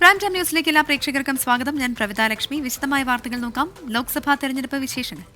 Prime time ന്യൂസിലേക്ക് എല്ലാ പ്രേക്ഷകർക്കും സ്വാഗതം. ഞാൻ പ്രവിത ലക്ഷ്മി. വിശദമായ വാർത്തകൾ നോക്കാം. ലോക്സഭാ തെരഞ്ഞെടുപ്പ് വിശേഷങ്ങൾ.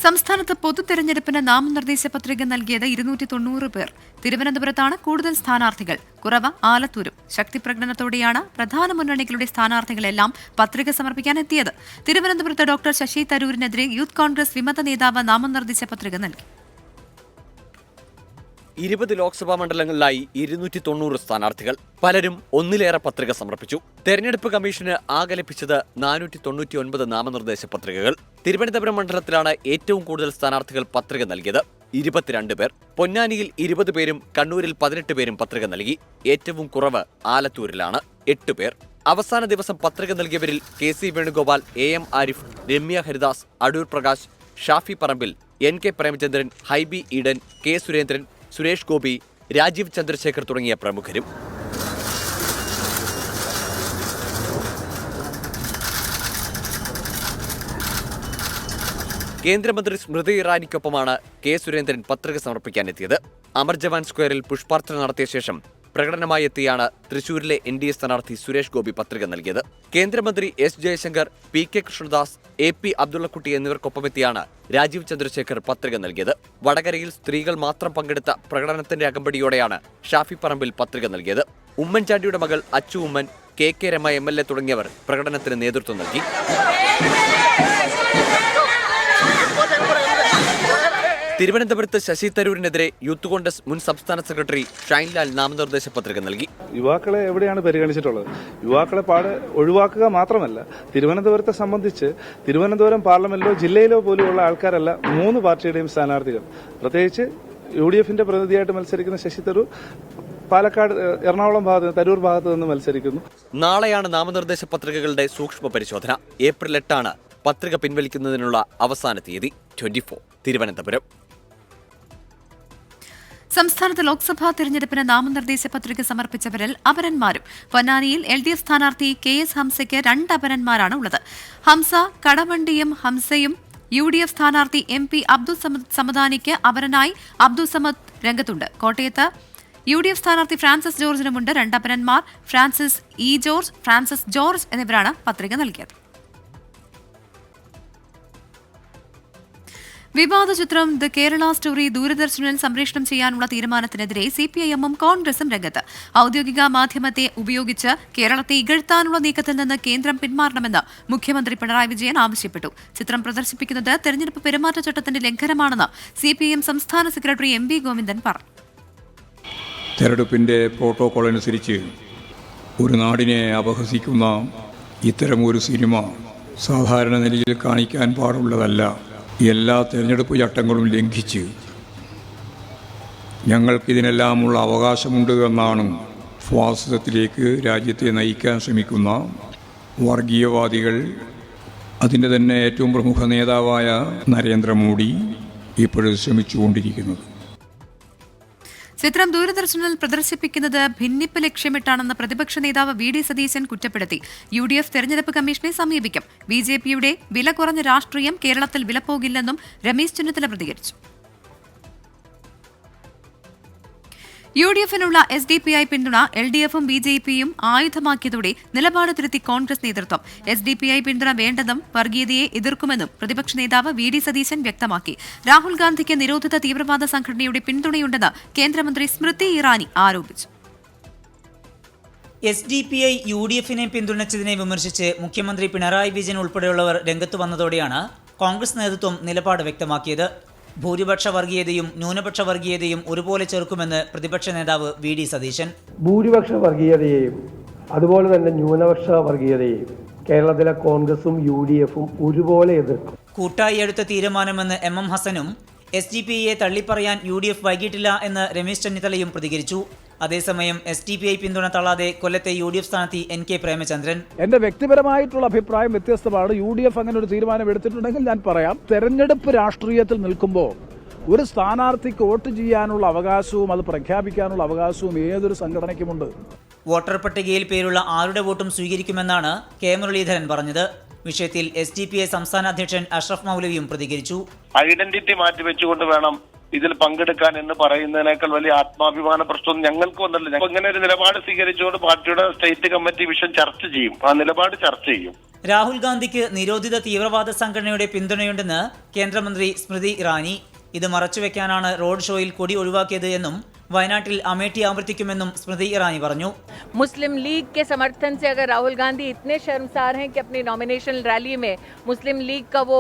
സംസ്ഥാനത്ത് പൊതുതെരഞ്ഞെടുപ്പിന് നാമനിർദ്ദേശ പത്രിക നൽകിയത് 290 പേർ. തിരുവനന്തപുരത്താണ് കൂടുതൽ സ്ഥാനാർത്ഥികൾ. കുറവ് ആലത്തൂരും. ശക്തിപ്രകടനത്തോടെയാണ് പ്രധാന മുന്നണികളുടെ സ്ഥാനാർത്ഥികളെല്ലാം പത്രിക സമർപ്പിക്കാനെത്തിയത്. തിരുവനന്തപുരത്ത് ഡോക്ടർ ശശി തരൂരിനെതിരെ യൂത്ത് കോൺഗ്രസ് വിമത നേതാവ് നാമനിർദ്ദേശ പത്രിക നൽകി. 20 ലോക്സഭാ മണ്ഡലങ്ങളിലായി 290 സ്ഥാനാർത്ഥികൾ. പലരും ഒന്നിലേറെ പത്രിക സമർപ്പിച്ചു. തെരഞ്ഞെടുപ്പ് കമ്മീഷന് ആകെ ലഭിച്ചത് 499 നാമനിർദ്ദേശ പത്രികകൾ. തിരുവനന്തപുരം മണ്ഡലത്തിലാണ് ഏറ്റവും കൂടുതൽ സ്ഥാനാർത്ഥികൾ പത്രിക നൽകിയത്, 22 പേർ. പൊന്നാനിയിൽ 20 പേരും കണ്ണൂരിൽ 18 പേരും പത്രിക നൽകി. ഏറ്റവും കുറവ് ആലത്തൂരിലാണ്, 8 പേർ. അവസാന ദിവസം പത്രിക നൽകിയവരിൽ KC Venugopal, AM Arif, Ramya Haridas, Adoor Prakash, Shafi Parambil, NK Premachandran, Hibi Eden, K Surendran, Suresh Gopi, Rajeev Chandrasekhar തുടങ്ങിയ പ്രമുഖരും. കേന്ദ്രമന്ത്രി സ്മൃതി ഇറാനിക്കൊപ്പമാണ് K സുരേന്ദ്രൻ പത്രിക സമർപ്പിക്കാനെത്തിയത്. അമർ ജവാൻ സ്ക്വയറിൽ പുഷ്പാർച്ചന നടത്തിയ ശേഷം പ്രകടനമായി എത്തിയാണ് തൃശൂരിലെ NDA സ്ഥാനാർത്ഥി സുരേഷ് ഗോപി പത്രിക നൽകിയത്. കേന്ദ്രമന്ത്രി S Jaishankar, PK Krishnadas, AP Abdullakutty എന്നിവർക്കൊപ്പമെത്തിയാണ് Rajeev Chandrasekhar പത്രിക നൽകിയത്. വടകരയിൽ സ്ത്രീകൾ മാത്രം പങ്കെടുത്ത പ്രകടനത്തിന്റെ അകമ്പടിയോടെയാണ് ഷാഫി പറമ്പിൽ പത്രിക നൽകിയത്. ഉമ്മൻചാണ്ടിയുടെ മകൾ അച്ചു ഉമ്മൻ, KK രമ MLA തുടങ്ങിയവർ പ്രകടനത്തിന് നേതൃത്വം നൽകി. തിരുവനന്തപുരത്ത് ശശി തരൂരിനെതിരെ യൂത്ത് കോൺഗ്രസ് മുൻ സംസ്ഥാന സെക്രട്ടറി ഷൈൻലാൽ നാമനിർദ്ദേശ പത്രിക നൽകി. യുവാക്കളെ എവിടെയാണ് പരിഗണിച്ചിട്ടുള്ളത്? യുവാക്കളെ ഒഴിവാക്കുക മാത്രമല്ല, തിരുവനന്തപുരത്തെ സംബന്ധിച്ച് തിരുവനന്തപുരം പാർലമെന്റിലോ ജില്ലയിലോ പോലുമുള്ള ആൾക്കാരല്ല 3 പാർട്ടിയുടെയും സ്ഥാനാർത്ഥികൾ. പ്രത്യേകിച്ച് UDFന്റെ പ്രതിനിധിയായിട്ട് മത്സരിക്കുന്ന ശശി തരൂർ പാലക്കാട്, എറണാകുളം ഭാഗത്ത്, തരൂർ ഭാഗത്ത് നിന്ന് മത്സരിക്കുന്നു. നാളെയാണ് നാമനിർദ്ദേശ പത്രികകളുടെ സൂക്ഷ്മ പരിശോധന. ഏപ്രിൽ 8 പത്രിക പിൻവലിക്കുന്നതിനുള്ള അവസാന തീയതി. 24 തിരുവനന്തപുരം. സംസ്ഥാനത്ത് ലോക്സഭാ തെരഞ്ഞെടുപ്പിന് നാമനിർദ്ദേശ പത്രിക സമർപ്പിച്ചവരിൽ അപരന്മാരും. പൊന്നാനിയിൽ LDF സ്ഥാനാർത്ഥി KS ഹംസയ്ക്ക് 2 അപരന്മാരാണ് ഉള്ളത്. ഹംസ കടവണ്ടിയും ഹംസയും. UDF സ്ഥാനാർത്ഥി MP അബ്ദുൾ സമദാനിക്ക് അപരനായി അബ്ദുൾ സമദ് രംഗത്തുണ്ട്. കോട്ടയത്ത് UDF സ്ഥാനാർത്ഥി ഫ്രാൻസിസ് ജോർജിനുമുണ്ട് 2 അപരന്മാർ. ഫ്രാൻസിസ് E ജോർജ്, ഫ്രാൻസിസ് ജോർജ് എന്നിവരാണ് പത്രിക നൽകിയത്. വിവാദ ചിത്രം ദ കേരള സ്റ്റോറി ദൂരദർശനിൽ സംപ്രേഷണം ചെയ്യാനുള്ള തീരുമാനത്തിനെതിരെ CPIM-ഉം കോൺഗ്രസും രംഗത്ത്. ഔദ്യോഗിക മാധ്യമത്തെ ഉപയോഗിച്ച് കേരളത്തെ ഇകഴ്ത്താനുള്ള നീക്കത്തിൽ നിന്ന് കേന്ദ്രം പിന്മാറണമെന്ന് മുഖ്യമന്ത്രി പിണറായി വിജയൻ ആവശ്യപ്പെട്ടു. ചിത്രം പ്രദർശിപ്പിക്കുന്നത് തെരഞ്ഞെടുപ്പ് പെരുമാറ്റച്ചട്ടത്തിന്റെ ലംഘനമാണെന്ന് CPIM സംസ്ഥാന സെക്രട്ടറി MV ഗോവിന്ദൻ പറഞ്ഞു. തെരഞ്ഞെടുപ്പിന്റെ പ്രോട്ടോകോൾ അനുസരിച്ച് ഒരു നാടിനെ അപഹസിക്കുന്ന ഇത്തരമൊരു സിനിമ സാധാരണ നിലയിൽ കാണിക്കാൻ പാടുള്ളതല്ല. എല്ലാ തെരഞ്ഞെടുപ്പ് ചട്ടങ്ങളും ലംഘിച്ച് ഞങ്ങൾക്കിതിനെല്ലാമുള്ള അവകാശമുണ്ട് എന്നാണ് ഫാസിസത്തിലേക്ക് രാജ്യത്തെ നയിക്കാൻ ശ്രമിക്കുന്ന വർഗീയവാദികൾ, അതിൻ്റെ തന്നെ ഏറ്റവും പ്രമുഖ നേതാവായ നരേന്ദ്രമോദി ഇപ്പോഴും ശ്രമിച്ചുകൊണ്ടിരിക്കുന്നത്. ചിത്രം ദൂരദർശനിൽ പ്രദർശിപ്പിക്കുന്നത് ഭിന്നിപ്പ് ലക്ഷ്യമിട്ടാണെന്ന് പ്രതിപക്ഷ നേതാവ് VD സതീശൻ കുറ്റപ്പെടുത്തി. UDF തെരഞ്ഞെടുപ്പ് കമ്മീഷനെ സമീപിക്കും. BJPയുടെ വില കുറഞ്ഞ രാഷ്ട്രീയം കേരളത്തിൽ വിലപ്പോകില്ലെന്നും രമേശ് ചെന്നിത്തല പ്രതികരിച്ചു. UDFനുള്ള SDPI പിന്തുണ LDF-ഉം BJPയും ആയുധമാക്കിയതോടെ നിലപാട് തിരുത്തി കോൺഗ്രസ് നേതൃത്വം. SDPI പിന്തുണ വേണ്ടെന്നും വർഗീയതയെ എതിർക്കുമെന്നും പ്രതിപക്ഷ നേതാവ് VD സതീശൻ വ്യക്തമാക്കി. രാഹുൽ ഗാന്ധിക്ക് നിരോധിത തീവ്രവാദ സംഘടനയുടെ പിന്തുണയുണ്ടെന്ന് കേന്ദ്രമന്ത്രി സ്മൃതി ഇറാനി ആരോപിച്ചു. SDPI UDF-നെ പിന്തുണച്ചതിനെ വിമർശിച്ച് മുഖ്യമന്ത്രി പിണറായി വിജയൻ ഉൾപ്പെടെയുള്ളവർ രംഗത്തു വന്നതോടെയാണ് കോൺഗ്രസ് നേതൃത്വം നിലപാട് വ്യക്തമാക്കിയത്. ഭൂരിപക്ഷ വർഗീയതയും ന്യൂനപക്ഷ വർഗീയതയും ഒരുപോലെ ചെറുക്കുമെന്ന് പ്രതിപക്ഷ നേതാവ് VD സതീശൻ. ഭൂരിപക്ഷ വർഗീയതയെയും അതുപോലെ തന്നെ ന്യൂനപക്ഷ വർഗീയതയെയും കേരളത്തിലെ കോൺഗ്രസും UDF-ഉം ഒരുപോലെ എതിർക്കും. കൂട്ടായി എടുത്ത തീരുമാനമെന്ന് MM ഹസനും SDPIയെ തള്ളിപ്പറയാൻ UDF വൈകിട്ടില്ല എന്ന് രമേശ് ചെന്നിത്തലയും പ്രതികരിച്ചു. അതേസമയം SDPI പിന്തുണ തള്ളാതെ കൊല്ലത്തെ UDF സ്ഥാനാർത്ഥി NK പ്രേമചന്ദ്രൻ. എന്റെ വ്യക്തിപരമായിട്ടുള്ള അഭിപ്രായം വ്യത്യസ്തമാണ്. UDF അങ്ങനെ ഒരു തീരുമാനം എടുത്തിട്ടുണ്ടെങ്കിൽ ഞാൻ പറയാം. തെരഞ്ഞെടുപ്പ് രാഷ്ട്രീയത്തിൽ നിൽക്കുമ്പോൾ ഒരു സ്ഥാനാർത്ഥിക്ക് വോട്ട് ചെയ്യാനുള്ള അവകാശവും അത് പ്രഖ്യാപിക്കാനുള്ള അവകാശവും ഏതൊരു സംഘടനയ്ക്കുമുണ്ട്. വോട്ടർ പട്ടികയിൽ പേരുള്ള ആരുടെ വോട്ടും സ്വീകരിക്കുമെന്നാണ് കെ മുരളീധരൻ പറഞ്ഞത്. വിഷയത്തിൽ SDPI സംസ്ഥാന അധ്യക്ഷൻ അഷ്റഫ് മൗലവിയും പ്രതികരിച്ചു. ഐഡന്റിറ്റി മാറ്റിവെച്ചുകൊണ്ട് വേണം ഇതിൽ പങ്കെടുക്കാൻ എന്ന് പറയുന്നതിനേക്കാൾ വലിയ ആത്മാഭിമാന പ്രശ്നം ഞങ്ങൾക്ക് വന്നില്ല. ഇങ്ങനെ ഒരു നിലപാട് സ്വീകരിച്ചുകൊണ്ട് പാർട്ടിയുടെ സ്റ്റേറ്റ് കമ്മിറ്റി വിഷയം ചർച്ച ചെയ്യും, ആ നിലപാട് ചർച്ച ചെയ്യും. രാഹുൽ ഗാന്ധിക്ക് നിരോധിത തീവ്രവാദ സംഘടനയുടെ പിന്തുണയുണ്ടെന്ന് കേന്ദ്രമന്ത്രി സ്മൃതി ഇറാനി. ഇത് മറച്ചുവെക്കാനാണ് റോഡ് ഷോയിൽ കൊടി ഒഴിവാക്കിയത് എന്നും വയനാട്ടിൽ അമേഠി ആവർത്തിക്കുമെന്നും സ്മൃതി ഇറാനി പറഞ്ഞു. मुस्लिम लीग के समर्थन से अगर राहुल गांधी इतने शर्मसार हैं कि अपनी नॉमिनेशन रैली में मुस्लिम लीग का वो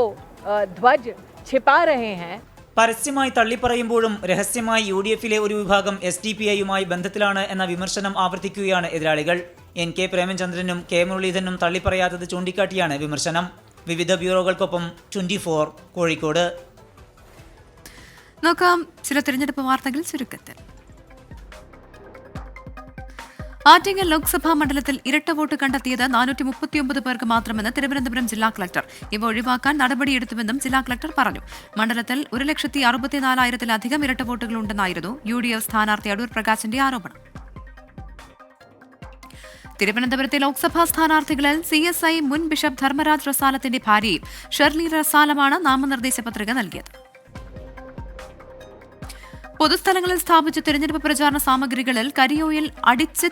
ध्वज छिपा रहे हैं. പരസ്യമായി തള്ളിപ്പറയുമ്പോഴും രഹസ്യമായി UDFിലെ ഒരു വിഭാഗം SDPIയുമായി ബന്ധത്തിലാണ് എന്ന വിമർശനം ആവർത്തിക്കുകയാണ് എതിരാളികൾ. NK പ്രേമചന്ദ്രനും കെ മുരളീധരനും തള്ളിപ്പറയാത്തത് ചൂണ്ടിക്കാട്ടിയാണ് വിമർശനം. വിവിധ ബ്യൂറോകൾക്കൊപ്പം 24 കോഴിക്കോട്. നോക്കാം ചില തിരഞ്ഞെടുപ്പ് വാർത്തകൾ ചുരുക്കത്തിൽ. ആറ്റിങ്ങൽ ലോക്സഭാ മണ്ഡലത്തിൽ ഇരട്ട വോട്ട് കണ്ടെത്തിയത് 439 പേർക്ക് മാത്രമെന്ന് തിരുവനന്തപുരം ജില്ലാ കളക്ടർ. ഇവ ഒഴിവാക്കാൻ നടപടിയെടുത്തുവെന്നും ജില്ലാ കളക്ടർ പറഞ്ഞു. മണ്ഡലത്തിൽ 1,64,000-ലധികം ഇരട്ട വോട്ടുകളുണ്ടെന്നായിരുന്നു UDF സ്ഥാനാർത്ഥി അടൂർ പ്രകാശിന്റെ ആരോപണം. തിരുവനന്തപുരത്തെ ലോക്സഭാ സ്ഥാനാർത്ഥികളിൽ CSI മുൻ ബിഷപ്പ് ധർമ്മരാജ് റസാലത്തിന്റെ ഭാര്യയും ഷെർലി റസാലമാണ് നാമനിർദ്ദേശ പത്രിക നൽകിയത്. പൊതുസ്ഥലങ്ങളിൽ സ്ഥാപിച്ച തിരഞ്ഞെടുപ്പ് പ്രചാരണ സാമഗ്രികളിൽ കരിയോയിൽ അടിച്ച്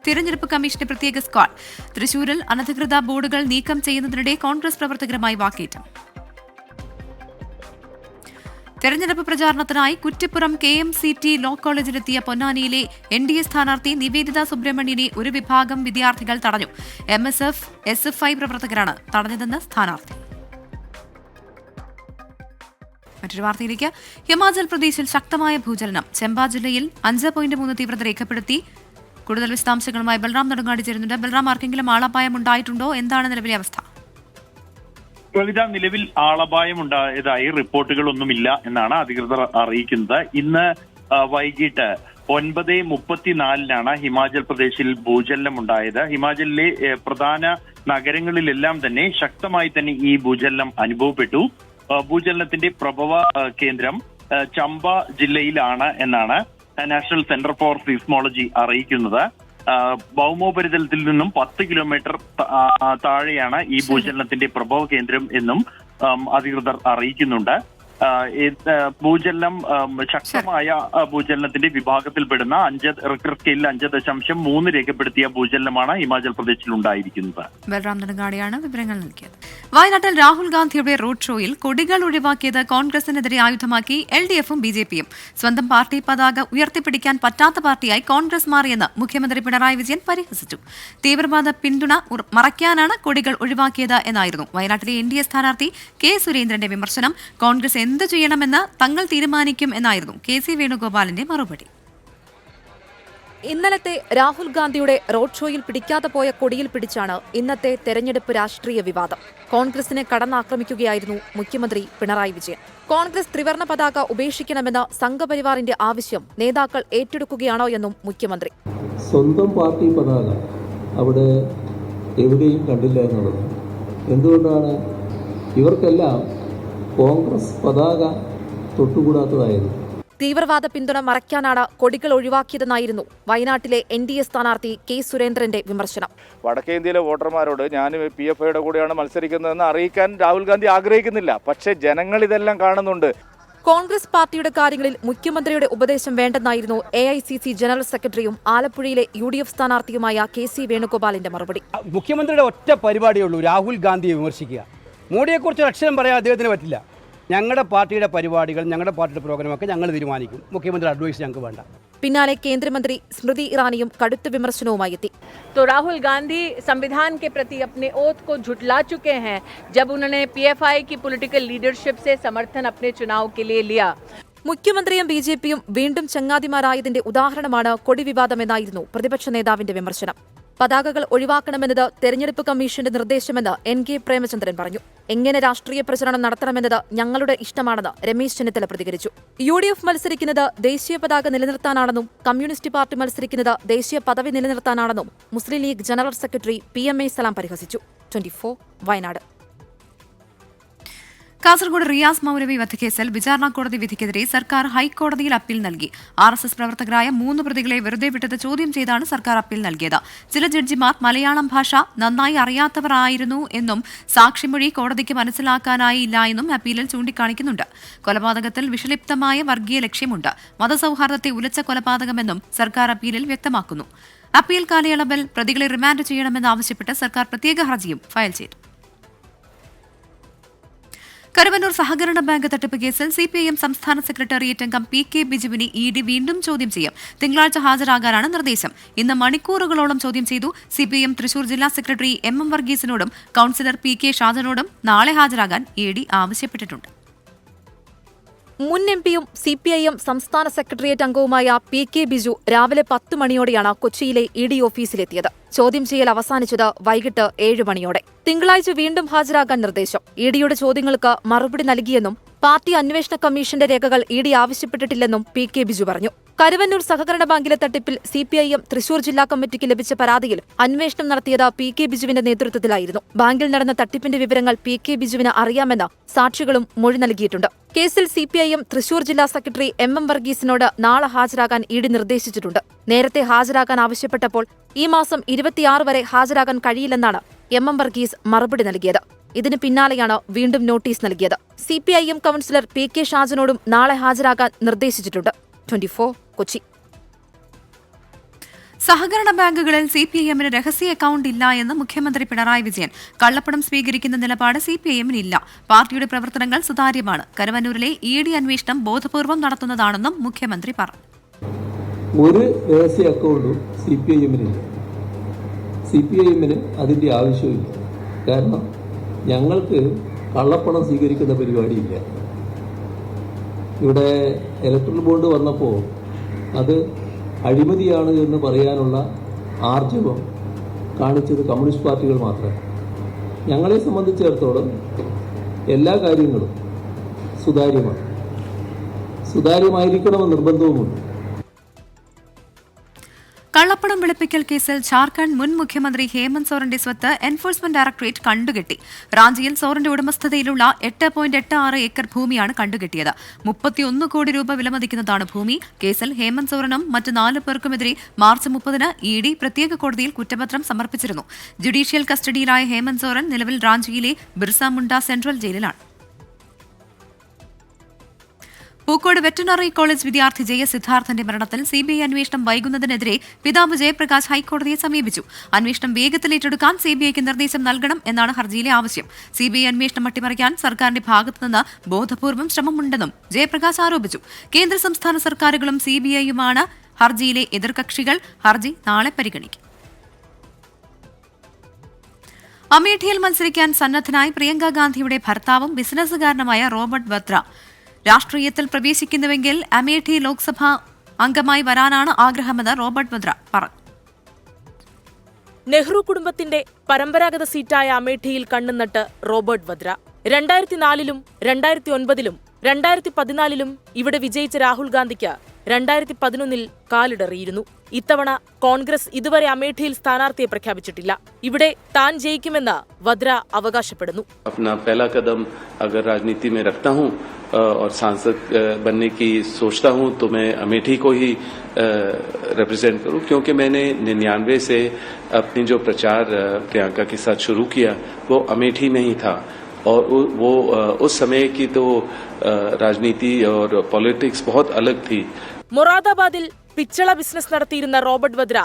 തിരഞ്ഞെടുപ്പ് കമ്മീഷന്റെ പ്രത്യേക സ്ക്വാഡ്. തൃശൂരിൽ അനധികൃത ബോർഡുകൾ നീക്കം ചെയ്യുന്നതിനിടെ കോൺഗ്രസ് പ്രവർത്തകരുമായി വാക്കേറ്റം. തെരഞ്ഞെടുപ്പ് പ്രചാരണത്തിനായി കുറ്റിപ്പുറം KMCT ലോ കോളേജിലെത്തിയ പൊന്നാനിയിലെ NDA സ്ഥാനാർത്ഥി നിവേദിത സുബ്രഹ്മണ്യനെ ഒരു വിഭാഗം വിദ്യാർത്ഥികൾ തടഞ്ഞു. MSF, SFI പ്രവർത്തകരാണ് തടഞ്ഞതെന്ന് സ്ഥാനാർത്ഥി. മറ്റൊരു വാർത്തയിലേക്ക്. ഹിമാചൽ പ്രദേശിൽ ശക്തമായ ഭൂചലനം. ചെമ്പ ജില്ലയിൽ 5.3 തീവ്രത രേഖപ്പെടുത്തി. കൂടുതൽ വിശദാംശങ്ങളുമായി ബൽറാം നെടുങ്ങാടി ചേരുന്നുണ്ട്. ബൽറാം, ആർക്കെങ്കിലും ആളപായം ഉണ്ടായിട്ടുണ്ടോ? എന്താണ് നിലവിലെ അവസ്ഥ? നിലവിൽ ആളപായം ഉണ്ടായതായി റിപ്പോർട്ടുകളൊന്നുമില്ല എന്നാണ് അധികൃതർ അറിയിക്കുന്നത്. ഇന്ന് വൈകിട്ട് 9:34 ഹിമാചൽ പ്രദേശിൽ ഭൂചലനം ഉണ്ടായത്. ഹിമാചലിലെ പ്രധാന നഗരങ്ങളിലെല്ലാം തന്നെ ശക്തമായി തന്നെ ഈ ഭൂചലനം അനുഭവപ്പെട്ടു. ഭൂചലനത്തിന്റെ പ്രഭവ കേന്ദ്രം ചമ്പ ജില്ലയിലാണ് എന്നാണ് നാഷണൽ സെന്റർ ഫോർ സീസ്മോളജി അറിയിക്കുന്നത്. ഭൗമോപരിതലത്തിൽ നിന്നും 10 കിലോമീറ്റർ താഴെയാണ് ഈ ഭൂചലനത്തിന്റെ പ്രഭവ കേന്ദ്രം എന്നും അധികൃതർ അറിയിക്കുന്നുണ്ട്. ഭൂചലനം ശക്തമായ ഭൂചലനത്തിന്റെ വിഭാഗത്തിൽപ്പെടുന്ന റിക്ടർ സ്കെയിലിൽ 5.3 രേഖപ്പെടുത്തിയ ഭൂചലനമാണ് ഹിമാചൽ പ്രദേശിൽ ഉണ്ടായിരിക്കുന്നത്. ബൽറാം നെടുങ്ങാടിയാണ് വിവരങ്ങൾ നൽകിയത്. വയനാട്ടിൽ രാഹുൽ ഗാന്ധിയുടെ റോഡ് ഷോയിൽ കൊടികൾ ഒഴിവാക്കിയത് കോൺഗ്രസിനെതിരെ ആയുധമാക്കി LDFും BJPയും. സ്വന്തം പാർട്ടി പതാക ഉയർത്തിപ്പിടിക്കാൻ പറ്റാത്ത പാർട്ടിയായി കോൺഗ്രസ് മാറിയെന്ന് മുഖ്യമന്ത്രി പിണറായി വിജയൻ പരിഹസിച്ചു. തീവ്രവാദ പിന്തുണ മറയ്ക്കാനാണ് കൊടികൾ ഒഴിവാക്കിയത് എന്നായിരുന്നു വയനാട്ടിലെ NDA സ്ഥാനാർത്ഥി K സുരേന്ദ്രന്റെ വിമർശനം. കോൺഗ്രസ് എന്ത് ചെയ്യണമെന്ന് തങ്ങൾ തീരുമാനിക്കും എന്നായിരുന്നു KC വേണുഗോപാലിന്റെ മറുപടി. ഇന്നലത്തെ രാഹുൽ ഗാന്ധിയുടെ റോഡ് ഷോയിൽ പിടിക്കാതെ പോയ കൊടിയിൽ പിടിച്ചാണ് ഇന്നത്തെ തെരഞ്ഞെടുപ്പ് രാഷ്ട്രീയ വിവാദം. കോൺഗ്രസിനെ കടന്നാക്രമിക്കുകയായിരുന്നു മുഖ്യമന്ത്രി പിണറായി വിജയൻ. കോൺഗ്രസ് ത്രിവർണ്ണ പതാക ഉപേക്ഷിക്കണമെന്ന സംഘപരിവാറിന്റെ ആവശ്യം നേതാക്കൾ ഏറ്റെടുക്കുകയാണോ എന്നും മുഖ്യമന്ത്രി. സ്വന്തം പാർട്ടി പതാക അവിടെ എവിടെയും കണ്ടില്ല എന്നുള്ളത് എന്തുകൊണ്ടാണ്? ഇവർക്കെല്ലാം കോൺഗ്രസ് പതാക തൊട്ടുകൂടാത്തതായിരുന്നു. തീവ്രവാദ പിന്തുണ മറയ്ക്കാനാണ് കൊടികൾ ഒഴിവാക്കിയതെന്നായിരുന്നു വയനാട്ടിലെ NDA സ്ഥാനാർത്ഥി K സുരേന്ദ്രന്റെ വിമർശനം. വടക്കേ ഇന്ത്യയിലെ വോട്ടർമാരോട് ഞാൻ PFIയുടെ കൂടെയാണ് മത്സരിക്കുന്നതെന്ന് അറിയിക്കാൻ രാഹുൽ ഗാന്ധി ആഗ്രഹിക്കുന്നില്ല. പക്ഷേ ജനങ്ങൾ ഇതെല്ലാം കാണുന്നുണ്ട്. കോൺഗ്രസ് പാർട്ടിയുടെ കാര്യങ്ങളിൽ മുഖ്യമന്ത്രിയുടെ ഉപദേശം വേണ്ടെന്നായിരുന്നു AICC ജനറൽ സെക്രട്ടറിയും ആലപ്പുഴയിലെ UDF സ്ഥാനാർത്ഥിയുമായ KC വേണുഗോപാലിന്റെ മറുപടി. മുഖ്യമന്ത്രിയുടെ ഒറ്റ പരിപാടിയേ ഉള്ളൂ, രാഹുൽ ഗാന്ധിയെ വിമർശിക്കുക. മോഡിയെക്കുറിച്ച് അക്ഷരം പറയാൻ അദ്ദേഹത്തിന് പറ്റില്ല. ഞങ്ങളുടെ പാർട്ടിയുടെ പരിപാടികൾ, ഞങ്ങളുടെ പാർട്ടിയുടെ പ്രോഗ്രാമൊക്കെ ഞങ്ങൾ തീരുമാനിക്കും. മുഖ്യമന്ത്രി അഡ്വൈസ് ഞങ്ങൾക്ക് വേണ്ട. പിന്നാലെ കേന്ദ്രമന്ത്രി സ്മൃതി ഇറാനിയും കടുത്ത വിമർശനവുമായി എത്തി. तो राहुल गांधी संविधान के प्रति अपने ओथ को झुठला चुके हैं जब उन्होंने PFI की पॉलिटिकल लीडरशिप से समर्थन अपने चुनाव के लिए लिया. മുഖ്യമന്ത്രിയും BJPയും വീണ്ടും ചങ്ങാതിമാരായതിന്റെ ഉദാഹരണമാണ് കൊടി വിവാദമെന്നായിരുന്നു പ്രതിപക്ഷ നേതാവിന്റെ വിമർശനം. പതാകകൾ ഒഴിവാക്കണമെന്നത് തെരഞ്ഞെടുപ്പ് കമ്മീഷന്റെ നിർദ്ദേശമെന്ന് NK പ്രേമചന്ദ്രൻ പറഞ്ഞു. എങ്ങനെ രാഷ്ട്രീയ പ്രചരണം നടത്തണമെന്നത് ഞങ്ങളുടെ ഇഷ്ടമാണെന്ന് രമേശ് ചെന്നിത്തല പ്രതികരിച്ചു. UDF മത്സരിക്കുന്നത് ദേശീയ പതാക നിലനിർത്താനാണെന്നും കമ്മ്യൂണിസ്റ്റ് പാർട്ടി മത്സരിക്കുന്നത് ദേശീയ പദവി നിലനിർത്താനാണെന്നും മുസ്ലിം ലീഗ് ജനറൽ സെക്രട്ടറി PMA സലാം പരിഹസിച്ചു. 24 വയനാട്. കാസർഗോഡ് റിയാസ് മൗലവി വധക്കേസിൽ വിചാരണ കോടതി വിധിക്കെതിരെ സർക്കാർ ഹൈക്കോടതിയിൽ അപ്പീൽ നൽകി. RSS പ്രവർത്തകരായ 3 പ്രതികളെ വെറുതെ വിട്ടത് ചോദ്യം ചെയ്താണ് സർക്കാർ അപ്പീൽ നൽകിയത്. ചില ജഡ്ജിമാർ മലയാളം ഭാഷ നന്നായി അറിയാത്തവർ ആയിരുന്നു എന്നും സാക്ഷിമൊഴി കോടതിക്ക് മനസ്സിലാക്കാനായില്ല എന്നും അപ്പീലിൽ ചൂണ്ടിക്കാണിക്കുന്നുണ്ട്. കൊലപാതകത്തിൽ വിഷലിപ്തമായ വർഗീയ ലക്ഷ്യമുണ്ട്, മതസൌഹാർദ്ദത്തെ ഉലച്ച കൊലപാതകമെന്നും സർക്കാർ അപ്പീലിൽ വ്യക്തമാക്കുന്നു. അപ്പീൽ കാലയളവിൽ പ്രതികളെ റിമാൻഡ് ചെയ്യണമെന്നാവശ്യപ്പെട്ട് സർക്കാർ പ്രത്യേക ഹർജിയും ഫയൽ ചെയ്തു. കരുവന്നൂർ സഹകരണ ബാങ്ക് തട്ടിപ്പ് കേസിൽ CPIM സംസ്ഥാന സെക്രട്ടേറിയറ്റ് അംഗം PK ബിജുവിനെ ED വീണ്ടും ചോദ്യം ചെയ്യും. തിങ്കളാഴ്ച ഹാജരാകാനാണ് നിർദ്ദേശം. ഇന്ന് മണിക്കൂറുകളോളം ചോദ്യം ചെയ്തു. CPIM തൃശൂർ ജില്ലാ സെക്രട്ടറി MM വർഗീസിനോടും കൌൺസിലർ PK ഷാജനോടും നാളെ ഹാജരാകാൻ ED ആവശ്യപ്പെട്ടിട്ടുണ്ട്. മുൻ MPയും CPIM സംസ്ഥാന സെക്രട്ടേറിയറ്റ് അംഗവുമായ PK ബിജു രാവിലെ 10 മണിയോടെയാണ് കൊച്ചിയിലെ ED ഓഫീസിലെത്തിയത്. ചോദ്യം ചെയ്യൽ അവസാനിച്ചത് വൈകിട്ട് 7 മണിയോടെ. തിങ്കളാഴ്ച വീണ്ടും ഹാജരാകാൻ നിർദ്ദേശം. EDയുടെ ചോദ്യങ്ങൾക്ക് മറുപടി നൽകിയെന്നും പാർട്ടി അന്വേഷണ കമ്മീഷന്റെ രേഖകൾ ED ആവശ്യപ്പെട്ടിട്ടില്ലെന്നും PK ബിജു പറഞ്ഞു. കരുവന്നൂർ സഹകരണ ബാങ്കിലെ തട്ടിപ്പിൽ CPIM തൃശൂർ ജില്ലാ കമ്മിറ്റിക്ക് ലഭിച്ച പരാതിയിൽ അന്വേഷണം നടത്തിയത് PK ബിജുവിന്റെ നേതൃത്വത്തിലായിരുന്നു. ബാങ്കിൽ നടന്ന തട്ടിപ്പിന്റെ വിവരങ്ങൾ PK ബിജുവിന് അറിയാമെന്ന് സാക്ഷികളും മൊഴി നൽകിയിട്ടുണ്ട്. കേസിൽ CPIM തൃശൂർ ജില്ലാ സെക്രട്ടറി MM വർഗീസിനോട് നാളെ ഹാജരാകാൻ ED നിർദ്ദേശിച്ചിട്ടുണ്ട്. നേരത്തെ ഹാജരാകാൻ ആവശ്യപ്പെട്ടപ്പോൾ ഈ മാസം 26 വരെ ഹാജരാകാൻ കഴിയില്ലെന്നാണ് MM വർഗീസ് മറുപടി നൽകിയത്. ഇതിന് പിന്നാലെയാണ് വീണ്ടും നോട്ടീസ് നൽകിയത്. CPIM കൌൺസിലർ PK ഷാജനോടും നാളെ ഹാജരാകാൻ നിർദ്ദേശിച്ചിട്ടുണ്ട്. 24 കൊച്ചി. സഹകരണ ബാങ്കുകളിൽ CPIMന് രഹസ്യ അക്കൌണ്ട് ഇല്ല എന്ന് മുഖ്യമന്ത്രി പിണറായി വിജയൻ. കള്ളപ്പണം സ്വീകരിക്കുന്ന നിലപാട് CPIMനില്ല. പാർട്ടിയുടെ പ്രവർത്തനങ്ങൾ സുതാര്യമാണ്. കരുവന്നൂരിലെ ED അന്വേഷണം ബോധപൂർവം നടത്തുന്നതാണെന്നും മുഖ്യമന്ത്രി പറഞ്ഞു. ഒരു രഹസ്യ അക്കൗണ്ടും CPIMനില്ല. CPIMന് അതിൻ്റെ ആവശ്യമില്ല. കാരണം ഞങ്ങൾക്ക് കള്ളപ്പണം സ്വീകരിക്കുന്ന പരിപാടിയില്ല. ഇവിടെ ഇലക്ട്രൽ ബോണ്ട് വന്നപ്പോൾ അത് അഴിമതിയാണ് എന്ന് പറയാനുള്ള ആർജവം കാണിച്ചത് കമ്മ്യൂണിസ്റ്റ് പാർട്ടികൾ മാത്രമേ. ഞങ്ങളെ സംബന്ധിച്ചിടത്തോളം എല്ലാ കാര്യങ്ങളും സുതാര്യമാണ്. സുതാര്യമായിരിക്കണമെന്ന് നിർബന്ധവുമുണ്ട്. കള്ളപ്പണം വെളുപ്പിക്കൽ കേസിൽ ജാർഖണ്ഡ് മുൻ മുഖ്യമന്ത്രി ഹേമന്ത് സോറന്റെ സ്വത്ത് എൻഫോഴ്സ്മെന്റ് ഡയറക്ടറേറ്റ് കണ്ടുകെട്ടി. റാഞ്ചിയിൽ സോറന്റെ ഉടമസ്ഥതയിലുള്ള 8.86 ഏക്കർ ഭൂമിയാണ് കണ്ടുകെട്ടിയത്. 31 കോടി രൂപ വിലമതിക്കുന്നതാണ് ഭൂമി. കേസിൽ ഹേമന്ത് സോറനും മറ്റ് 4 പേർക്കുമെതിരെ മാർച്ച് 30-ന് ED പ്രത്യേക കോടതിയിൽ കുറ്റപത്രം സമർപ്പിച്ചിരുന്നു. ജുഡീഷ്യൽ കസ്റ്റഡിയിലായ ഹേമന്ത് സോറൻ നിലവിൽ റാഞ്ചിയിലെ ബിർസ മുണ്ട സെൻട്രൽ ജയിലിലാണ്. പൂക്കോട് വെറ്ററിനറി കോളേജ് വിദ്യാർത്ഥി സിദ്ധാർത്ഥന്റെ മരണത്തിൽ CBI അന്വേഷണം വൈകുന്നതിനെതിരെ പിതാവ് ജയപ്രകാശ് ഹൈക്കോടതിയെ സമീപിച്ചു. അന്വേഷണം വേഗത്തിലേറ്റെടുക്കാൻ CBIക്ക് നിർദ്ദേശം നൽകണം എന്നാണ് ഹർജിയിലെ ആവശ്യം. CBI അന്വേഷണം അട്ടിമറിക്കാൻ സർക്കാരിന്റെ ഭാഗത്തുനിന്ന് ബോധപൂർവം ശ്രമമുണ്ടെന്നും ജയപ്രകാശ് ആരോപിച്ചു. കേന്ദ്ര സംസ്ഥാന സർക്കാരുകളും CBIയുമാണ് ഹർജിയിലെ എതിർകക്ഷികൾ. ഹർജി നാളെ പരിഗണിക്കും. അമേഠിയിൽ മത്സരിക്കാൻ സന്നദ്ധനായി പ്രിയങ്ക ഗാന്ധിയുടെ ഭർത്താവും ബിസിനസ്സുകാരനുമായ റോബർട്ട് വദ്ര രാഷ്ട്രീയത്തിൽ പ്രവേശിക്കുന്നുവെങ്കിൽ അമേഠി ലോക്സഭാ അംഗമായി വരാനാണ് ആഗ്രഹമെന്ന് റോബർട്ട് വദ്ര പറഞ്ഞു. നെഹ്റു കുടുംബത്തിന്റെ പരമ്പരാഗത സീറ്റായ അമേഠിയിൽ കണ്ണുനട്ട് റോബർട്ട് വദ്ര 2004-ലും 2009-ലും 2014-ലും ഇവിടെ വിജയിച്ച രാഹുൽ ഗാന്ധിക്ക് 2011-ൽ കാലിടറിയിരുന്നു. ഇത്തവണ കോൺഗ്രസ് ഇതുവരെ അമേഠിയിൽ സ്ഥാനാർത്ഥിയെ പ്രഖ്യാപിച്ചിട്ടില്ല. ഇവിടെ താൻ ജയിക്കുമെന്ന് വദ്ര അവകാശപ്പെടുന്നു. अपना पहला कदम अगर राजनीति में रखता हूं और सांसद बनने की सोचता हूं तो मैं अमेठी को ही रिप्रेजेंट करूं, क्योंकि मैंने 99 से अपनी जो प्रचार प्रियंका के साथ शुरू किया वो अमेठी में ही था. और वो उस समय की तो राजनीति और पॉलिटिक्स बहुत अलग थी. മൊറാദാബാദിൽ പിച്ചള ബിസിനസ് നടത്തിയിരുന്ന റോബർട്ട് വദ്ര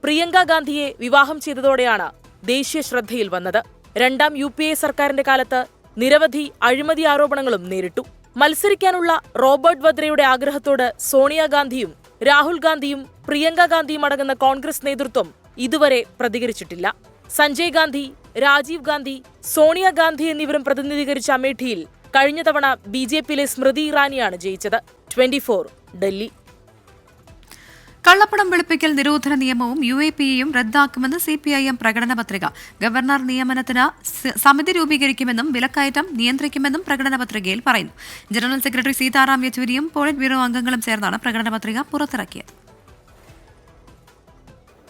പ്രിയങ്ക ഗാന്ധിയെ വിവാഹം ചെയ്തതോടെയാണ് ദേശീയ ശ്രദ്ധയിൽ വന്നത്. രണ്ടാം UPA സർക്കാരിന്റെ കാലത്ത് നിരവധി അഴിമതി ആരോപണങ്ങളും നേരിട്ടു. മത്സരിക്കാനുള്ള റോബർട്ട് വദ്രയുടെ ആഗ്രഹത്തോട് സോണിയാഗാന്ധിയും രാഹുൽ ഗാന്ധിയും പ്രിയങ്ക ഗാന്ധിയും അടങ്ങുന്ന കോൺഗ്രസ് നേതൃത്വം ഇതുവരെ പ്രതികരിച്ചിട്ടില്ല. സഞ്ജയ് ഗാന്ധി, രാജീവ് ഗാന്ധി, സോണിയാഗാന്ധി എന്നിവരും പ്രതിനിധീകരിച്ച അമേഠിയിൽ കഴിഞ്ഞ തവണ BJPയിലെ സ്മൃതി ഇറാനിയാണ് ജയിച്ചത്. 24 ഡൽഹി. കള്ളപ്പണം വെളുപ്പിക്കൽ നിരോധന നിയമവും UAPയും റദ്ദാക്കുമെന്ന് CPIM പ്രകടന പത്രിക. ഗവർണർ നിയമനത്തിന് സമിതി രൂപീകരിക്കുമെന്നും വിലക്കയറ്റം നിയന്ത്രിക്കുമെന്നും പ്രകടന പത്രികയിൽ പറയുന്നു. ജനറൽ സെക്രട്ടറി സീതാറാം യെച്ചൂരിയും പോളിറ്റ് ബ്യൂറോ അംഗങ്ങളും ചേർന്നാണ് പ്രകടന പത്രിക പുറത്തിറക്കിയത്.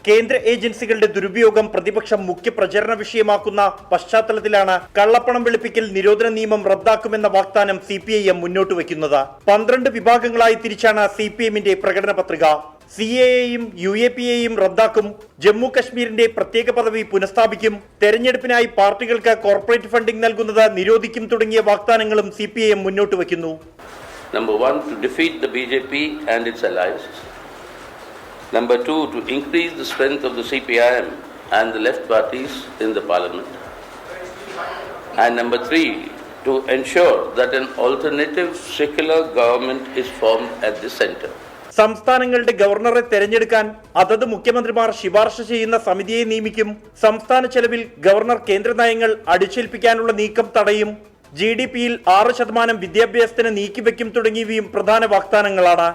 കേന്ദ്ര ഏജൻസികളുടെ ദുരുപയോഗം പ്രതിപക്ഷം മുഖ്യ പ്രചരണ വിഷയമാക്കുന്ന പശ്ചാത്തലത്തിലാണ് കള്ളപ്പണം വെളുപ്പിക്കൽ നിരോധന നിയമം റദ്ദാക്കുമെന്ന വാഗ്ദാനം CPIM മുന്നോട്ട് വയ്ക്കുന്നത്. 12 വിഭാഗങ്ങളായി തിരിച്ചാണ് CPIMന്റെ പ്രകടന പത്രിക. CAAയും UAPAയും റദ്ദാക്കും, ജമ്മു കശ്മീരിന്റെ പ്രത്യേക പദവി പുനഃസ്ഥാപിക്കും, തെരഞ്ഞെടുപ്പിനായി പാർട്ടികൾക്ക് കോർപ്പറേറ്റ് ഫണ്ടിംഗ് നൽകുന്നത് നിരോധിക്കും തുടങ്ങിയ വാഗ്ദാനങ്ങളും CPIM മുന്നോട്ട് വയ്ക്കുന്നു. Number 1, to defeat the BJP and its allies. Number 2, to increase the strength of the CPIM and the left parties in the parliament. And number 3, to ensure that an alternative secular government is formed at the center. സംസ്ഥാനങ്ങളുടെ ഗവർണറെ തെരഞ്ഞെടുക്കാൻ അതത് മുഖ്യമന്ത്രിമാർ ശുപാർശ ചെയ്യുന്ന സമിതിയെ നിയമിക്കും. സംസ്ഥാന ചെലവിൽ ഗവർണർ കേന്ദ്ര നയങ്ങൾ അടിച്ചേൽപ്പിക്കാനുള്ള നീക്കം തടയും. GDPയിൽ 6% വിദ്യാഭ്യാസത്തിന് നീക്കിവെക്കും തുടങ്ങിയവയും പ്രധാന വാഗ്ദാനങ്ങളാണ്.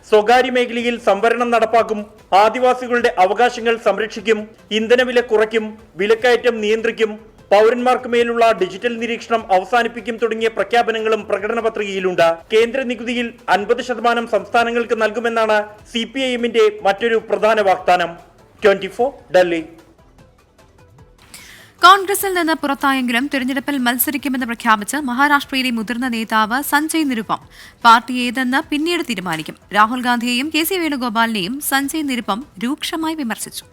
സ്വകാര്യ മേഖലയിൽ സംവരണം നടപ്പാക്കും, ആദിവാസികളുടെ അവകാശങ്ങൾ സംരക്ഷിക്കും, ഇന്ധനവില കുറയ്ക്കും, വിലക്കയറ്റം നിയന്ത്രിക്കും, പൗരന്മാർക്ക് മേലുള്ള ഡിജിറ്റൽ നിരീക്ഷണം അവസാനിപ്പിക്കും തുടങ്ങിയ പ്രഖ്യാപനങ്ങളും പ്രകടന പത്രികയിലുണ്ട്. കേന്ദ്ര നികുതിയിൽ 50% സംസ്ഥാനങ്ങൾക്ക് നൽകുമെന്നാണ് CPIMന്റെ മറ്റൊരു പ്രധാന വാഗ്ദാനം. 24 ഡൽഹി. കോൺഗ്രസിൽ നിന്ന് പുറത്തായെങ്കിലും തിരഞ്ഞെടുപ്പിൽ മത്സരിക്കുമെന്ന് പ്രഖ്യാപിച്ച് മഹാരാഷ്ട്രയിലെ മുതിർന്ന നേതാവ് സഞ്ജയ് നിരുപം പാർട്ടി ഏതെന്ന് പിന്നീട് തീരുമാനിക്കും. രാഹുൽ ഗാന്ധിയെയും KC വേണുഗോപാലിനെയും സഞ്ജയ് നിരുപം രൂക്ഷമായി വിമർശിച്ചു.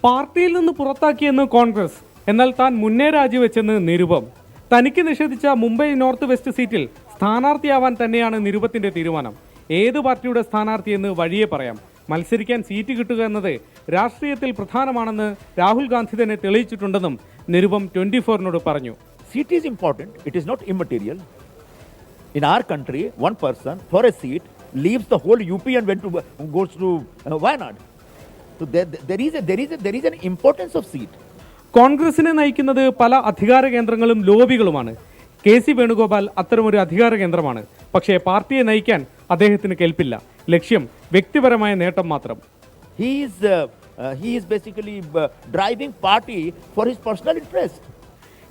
പാർട്ടിയിൽ നിന്ന് പുറത്താക്കിയെന്ന് കോൺഗ്രസ്, എന്നാൽ താൻ മുന്നേ രാജിവെച്ചെന്ന് നിരുപം. തനിക്ക് നിഷേധിച്ച മുംബൈ നോർത്ത് വെസ്റ്റ് സീറ്റിൽ സ്ഥാനാർത്ഥിയാവാൻ തന്നെയാണ് നിരുപത്തിന്റെ തീരുമാനം. ഏത് പാർട്ടിയുടെ സ്ഥാനാർത്ഥിയെന്ന് വഴിയെ പറയാം. മത്സരിക്കാൻ സീറ്റ് കിട്ടുക എന്നത് രാഷ്ട്രീയത്തിൽ പ്രധാനമാണെന്ന് രാഹുൽ ഗാന്ധി തന്നെ തെളിയിച്ചിട്ടുണ്ടെന്നും നിരുപം 24നോട് പറഞ്ഞു. Seat is important, it is not immaterial. In our country, one person for a seat leaves the whole UP and goes to Wayanad. So there is an importance of seat. കോൺഗ്രസിനെ നയിക്കുന്നത് പല അധികാര കേന്ദ്രങ്ങളും ലോബികളുമാണ്. KC വേണുഗോപാൽ അത്തരമൊരു അധികാര കേന്ദ്രമാണ്. പക്ഷേ പാർട്ടിയെ നയിക്കാൻ അദ്ദേഹത്തിന് കെൽപ്പില്ല. ലക്ഷ്യം വ്യക്തിപരമായ നേട്ടം മാത്രം. He is basically driving party for his personal interest.